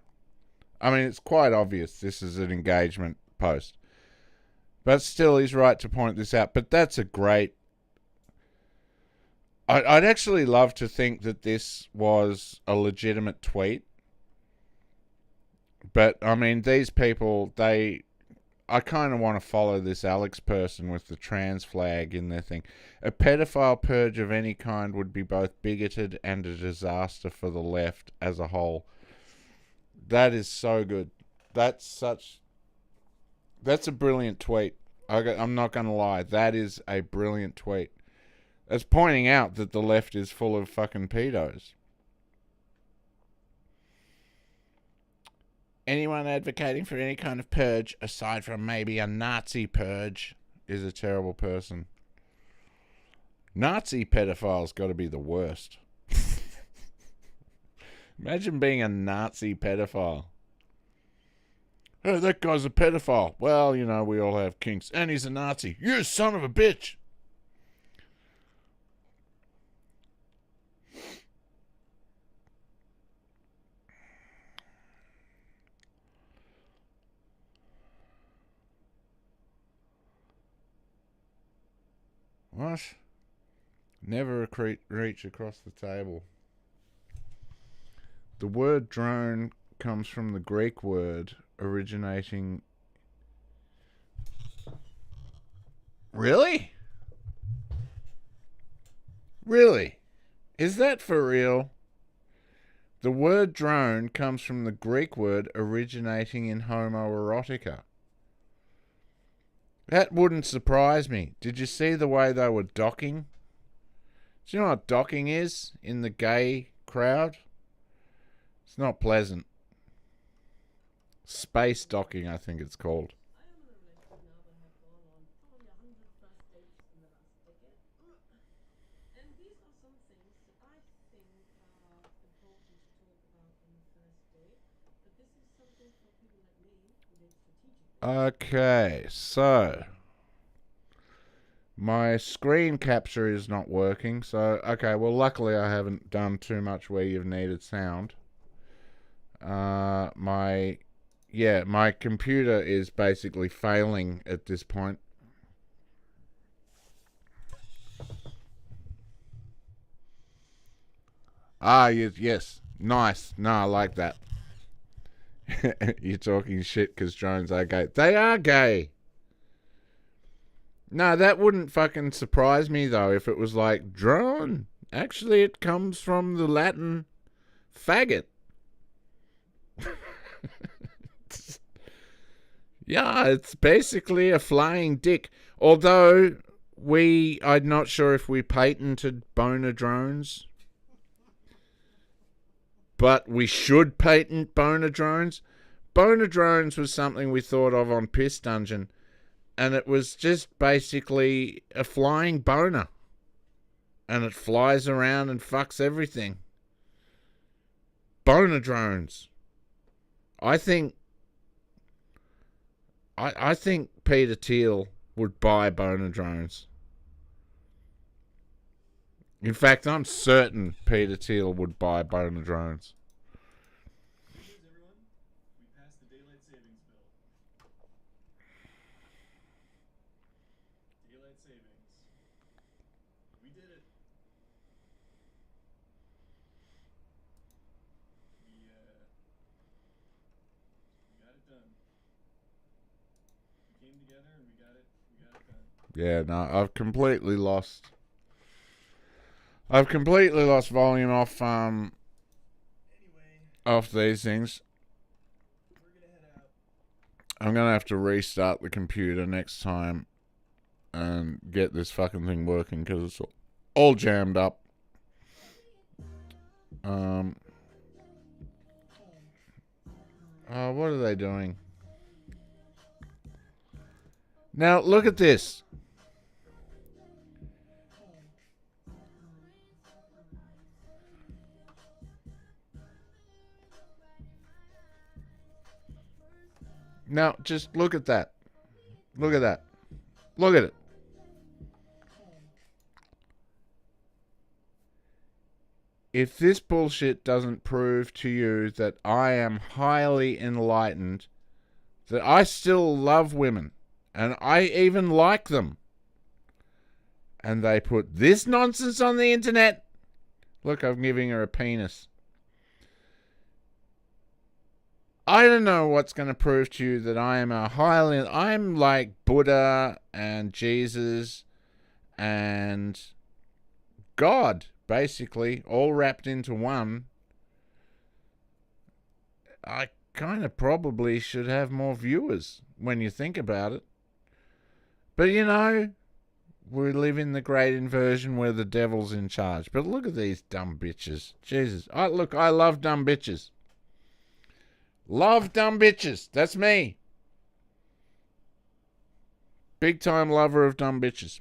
I mean, it's quite obvious this is an engagement post. But still, he's right to point this out. But that's a great... I'd actually love to think that this was a legitimate tweet. But, I mean, these people, I kind of want to follow this Alex person with the trans flag in their thing. A pedophile purge of any kind would be both bigoted and a disaster for the left as a whole. That is so good. That's a brilliant tweet. I'm not going to lie. That is a brilliant tweet. It's pointing out that the left is full of fucking pedos. Anyone advocating for any kind of purge, aside from maybe a Nazi purge, is a terrible person. Nazi pedophiles got to be the worst. Imagine being a Nazi pedophile. Hey, that guy's a pedophile. Well, you know, we all have kinks. And he's a Nazi. You son of a bitch. What? Never reach across the table. The word drone comes from the Greek word originating. Really? Really? Is that for real? The word drone comes from the Greek word originating in homoerotica. That wouldn't surprise me. Did you see the way they were docking? Do you know what docking is in the gay crowd? It's not pleasant. Space docking, I think it's called. Okay, so my screen capture is not working. So, okay, well, luckily I haven't done too much where you've needed sound. My computer is basically failing at this point. Yes. Nice. No, I like that. You're talking shit because drones are gay. They are gay. No, that wouldn't fucking surprise me, though, if it was like, drone. Actually, it comes from the Latin faggot. Yeah, it's basically a flying dick. Although, I'm not sure if we patented boner drones. But we should patent boner drones. Boner drones was something we thought of on Piss Dungeon. And it was just basically a flying boner. And it flies around and fucks everything. Boner drones. I think Peter Thiel would buy boner drones. In fact, I'm certain Peter Thiel would buy boner drones. Good news, everyone. We passed the daylight savings bill. Daylight savings. We did it. We got it done. We came together and we got it done. Yeah, no, I've completely lost volume off off these things. We're gonna head out. I'm gonna have to restart the computer next time and get this fucking thing working because it's all jammed up. What are they doing? Now look at this. Now, just look at that. Look at that. Look at it. If this bullshit doesn't prove to you that I am highly enlightened, that I still love women, and I even like them, and they put this nonsense on the internet. Look, I'm giving her a penis. I don't know what's going to prove to you that I'm like Buddha and Jesus and God, basically, all wrapped into one. I kind of probably should have more viewers when you think about it. But you know, we live in the great inversion where the devil's in charge. But look at these dumb bitches. Jesus. I love dumb bitches. Love dumb bitches. That's me. Big time lover of dumb bitches.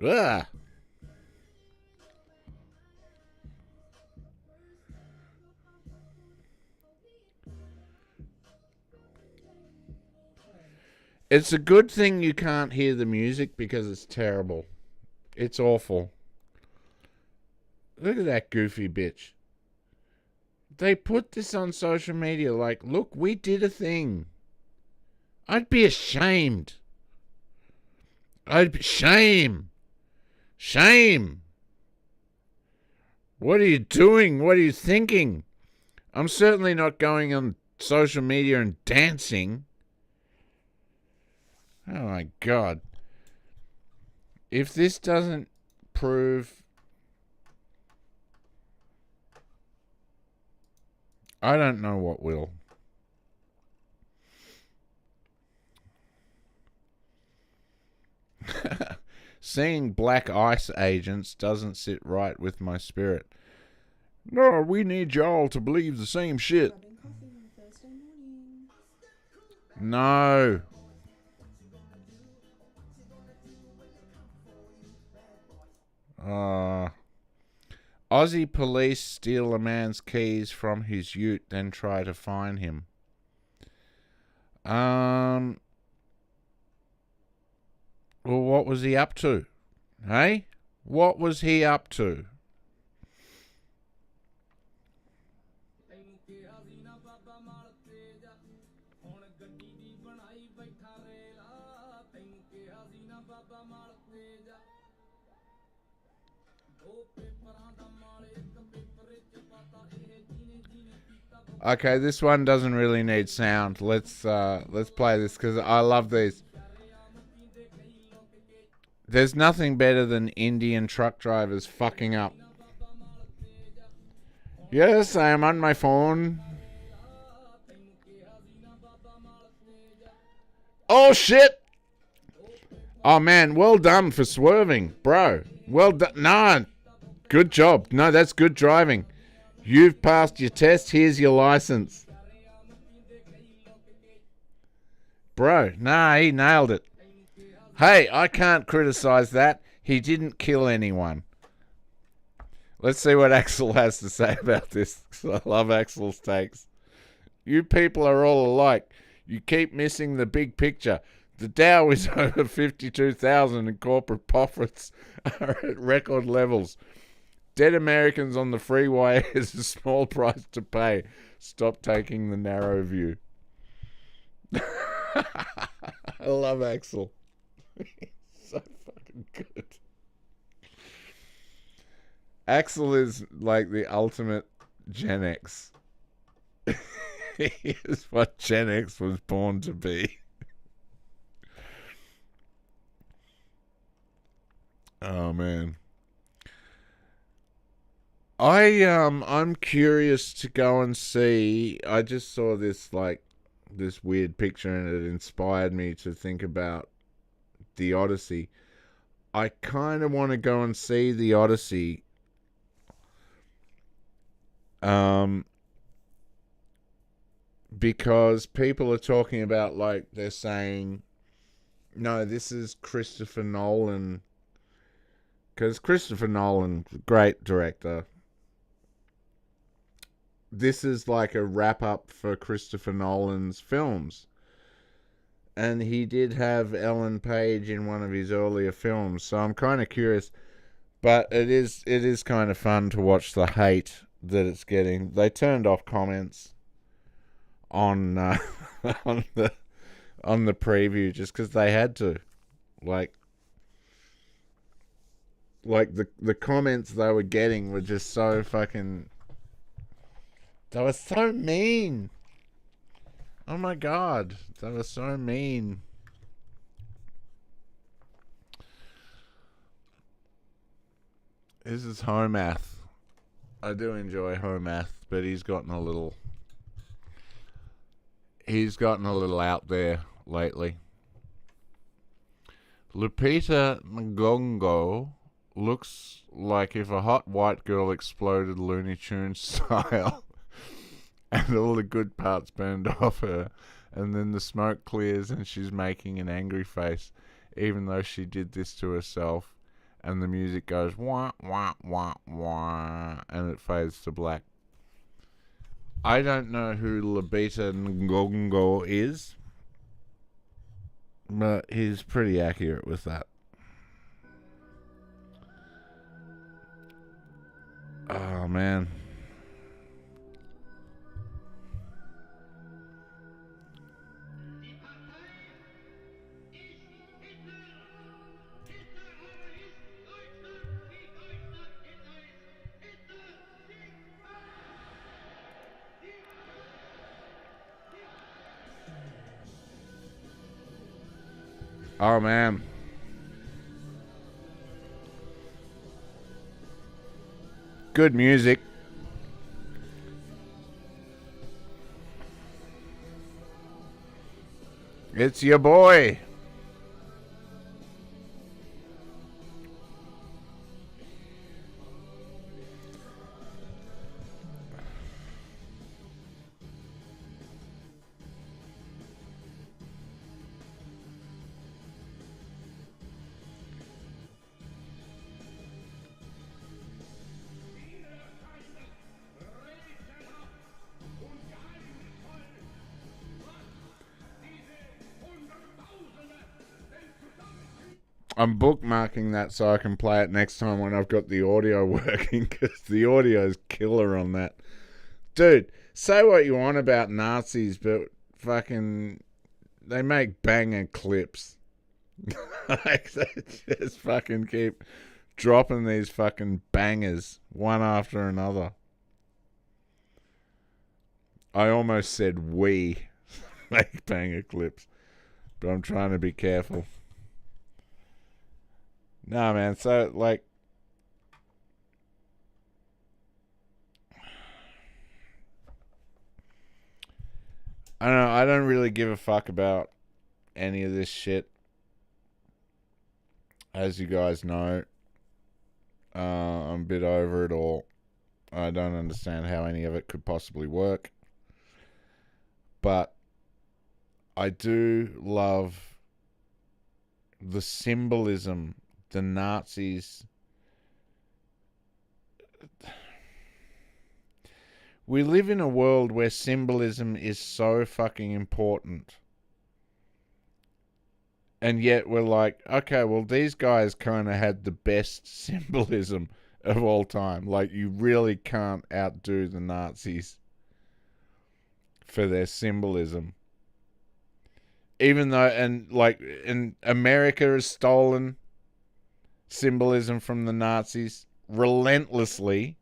Ugh. It's a good thing you can't hear the music because it's terrible. It's awful. Look at that goofy bitch. They put this on social media like, look, we did a thing. I'd be ashamed. Shame. Shame. What are you doing? What are you thinking? I'm certainly not going on social media and dancing. Oh my God. If this doesn't prove... I don't know what will. Seeing black ice agents doesn't sit right with my spirit. No, we need y'all to believe the same shit. Grabbing coffee on a Thursday morning. No. Aussie police steal a man's keys from his ute, then try to fine him. Well, what was he up to? Hey? What was he up to? Okay, this one doesn't really need sound. Let's play this because I love these. There's nothing better than Indian truck drivers fucking up. Yes, I am on my phone. Oh shit! Oh man, well done for swerving, bro. Well done. Nah, good job. No, that's good driving. You've passed your test. Here's your license. Bro, nah, he nailed it. Hey, I can't criticize that. He didn't kill anyone. Let's see what Axel has to say about this. I love Axel's takes. You people are all alike. You keep missing the big picture. The Dow is over 52,000 and corporate profits are at record levels. Dead Americans on the freeway is a small price to pay. Stop taking the narrow view. I love Axel. He's so fucking good. Axel is like the ultimate Gen X. He is what Gen X was born to be. Oh man. I'm curious to go and see. I just saw this this weird picture and it inspired me to think about the Odyssey. I kind of want to go and see the Odyssey. Because people are talking about, like, they're saying, no, this is Christopher Nolan. Because Christopher Nolan, great director. This is like a wrap-up for Christopher Nolan's films. And he did have Ellen Page in one of his earlier films, so I'm kind of curious. But it is kind of fun to watch the hate that it's getting. They turned off comments on on the preview just because they had to. Like the comments they were getting were just so fucking... They were so mean. Oh my god, they were so mean. This is Homath. I do enjoy Homath, but he's gotten a little out there lately. Lupita Nyong'o looks like if a hot white girl exploded Looney Tunes style and all the good parts burned off her, and then the smoke clears and she's making an angry face, even though she did this to herself, and the music goes wah wah wah wah and it fades to black. I don't know who Lupita Nyong'o is, but he's pretty accurate with that. Oh man. Oh, man. Good music. It's your boy. I'm bookmarking that so I can play it next time when I've got the audio working, because the audio is killer on that. Dude, say what you want about Nazis, but fucking, they make banger clips. Like, they just fucking keep dropping these fucking bangers one after another. I almost said we make banger clips, but I'm trying to be careful. Nah, man, so, like, I don't know, I don't really give a fuck about any of this shit. As you guys know, I'm a bit over it all. I don't understand how any of it could possibly work. But I do love the symbolism the Nazis... We live in a world where symbolism is so fucking important. And yet we're like, okay, well, these guys kind of had the best symbolism of all time. Like, you really can't outdo the Nazis for their symbolism. Even though, and America has stolen symbolism from the Nazis relentlessly.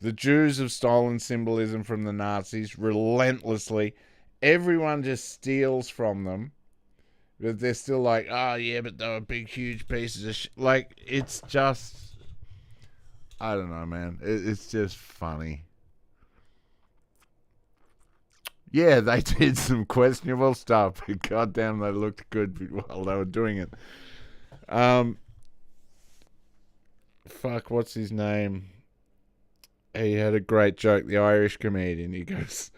The Jews have stolen symbolism from the Nazis relentlessly. Everyone just steals from them. But they're still like, oh yeah, but they were big, huge pieces of shit. Like, it's just, I don't know, man. It's just funny. Yeah, they did some questionable stuff, but goddamn, they looked good while they were doing it. Fuck, what's his name? He had a great joke, the Irish comedian. He goes,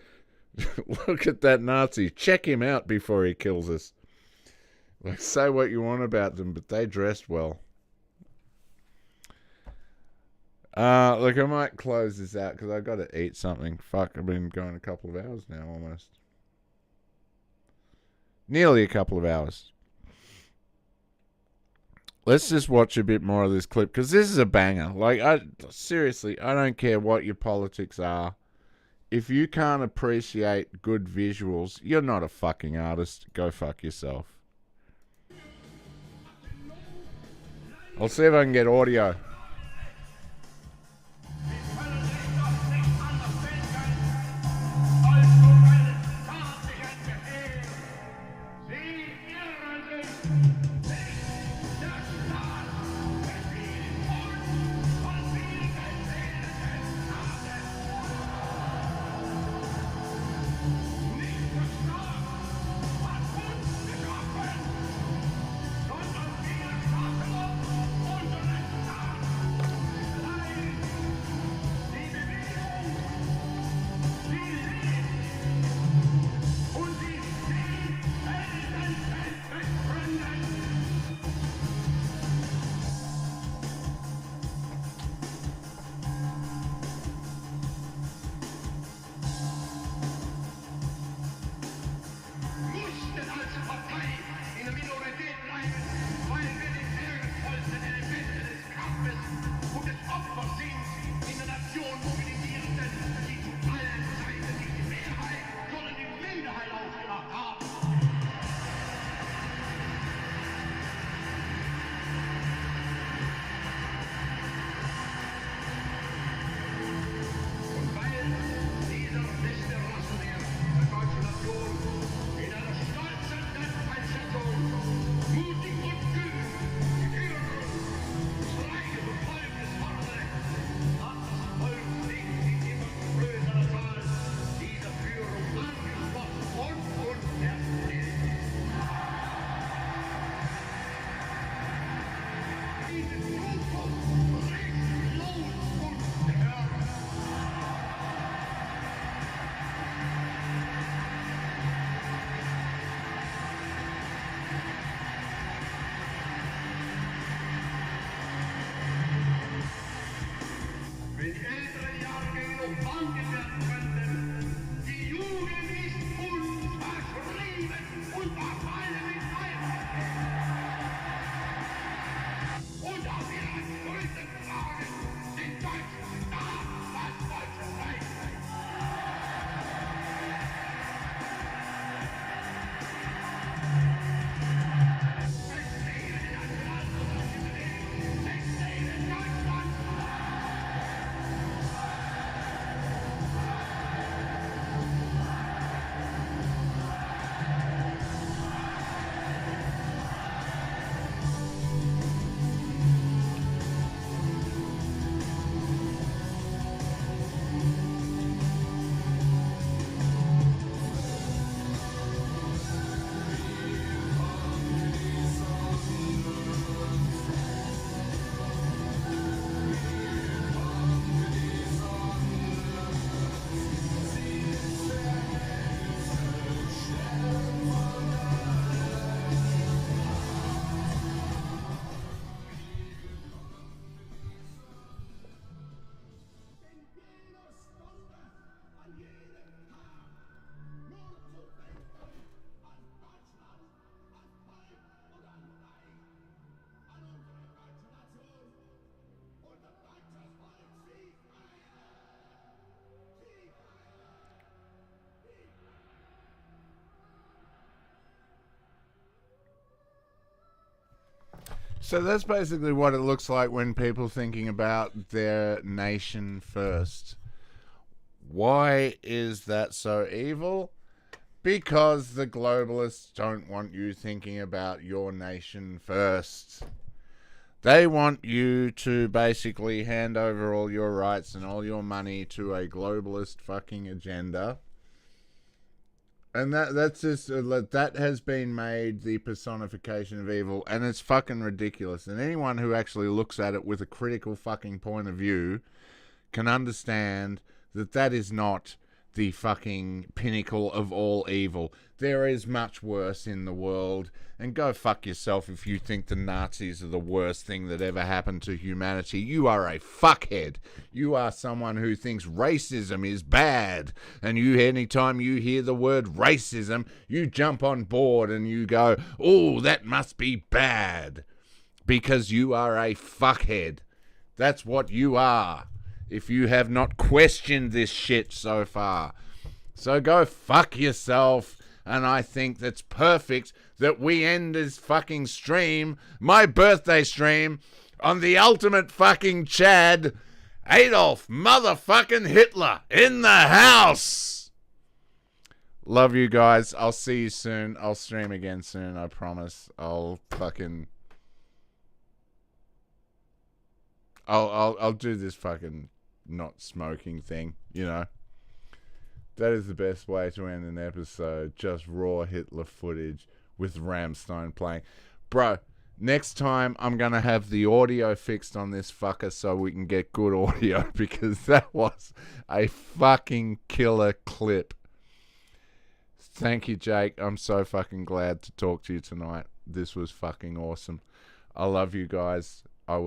look at that Nazi. Check him out before he kills us. Like, say what you want about them, but they dressed well. Look, I might close this out because I've got to eat something. Fuck, I've been going a couple of hours now, almost. Nearly a couple of hours. Let's just watch a bit more of this clip, because this is a banger. Like, seriously, I don't care what your politics are. If you can't appreciate good visuals, you're not a fucking artist. Go fuck yourself. I'll see if I can get audio. verfolgen werden könnten. Die Jugend ist unverschrieben und auf alle mit und auf ihren Schultern tragen sind Deutschland da, was Deutsche sein. So that's basically what it looks like when people thinking about their nation first. Why is that so evil? Because the globalists don't want you thinking about your nation first. They want you to basically hand over all your rights and all your money to a globalist fucking agenda. And that's just, that has been made the personification of evil, and it's fucking ridiculous. And anyone who actually looks at it with a critical fucking point of view can understand that that is not the fucking pinnacle of all evil. There is much worse in the world, and go fuck yourself if you think the Nazis are the worst thing that ever happened to humanity. You are a fuckhead. You are someone who thinks racism is bad, and you, anytime you hear the word racism, you jump on board and you go, oh, that must be bad, because you are a fuckhead. That's what you are, if you have not questioned this shit so far. So go fuck yourself. And I think that's perfect that we end this fucking stream, my birthday stream, on the ultimate fucking Chad, Adolf motherfucking Hitler in the house. Love you guys. I'll see you soon. I'll stream again soon, I promise. I'll do this fucking not smoking thing, you know. That is the best way to end an episode. Just raw Hitler footage with Rammstein playing. Bro, next time I'm going to have the audio fixed on this fucker so we can get good audio, because that was a fucking killer clip. Thank you, Jake. I'm so fucking glad to talk to you tonight. This was fucking awesome. I love you guys. I will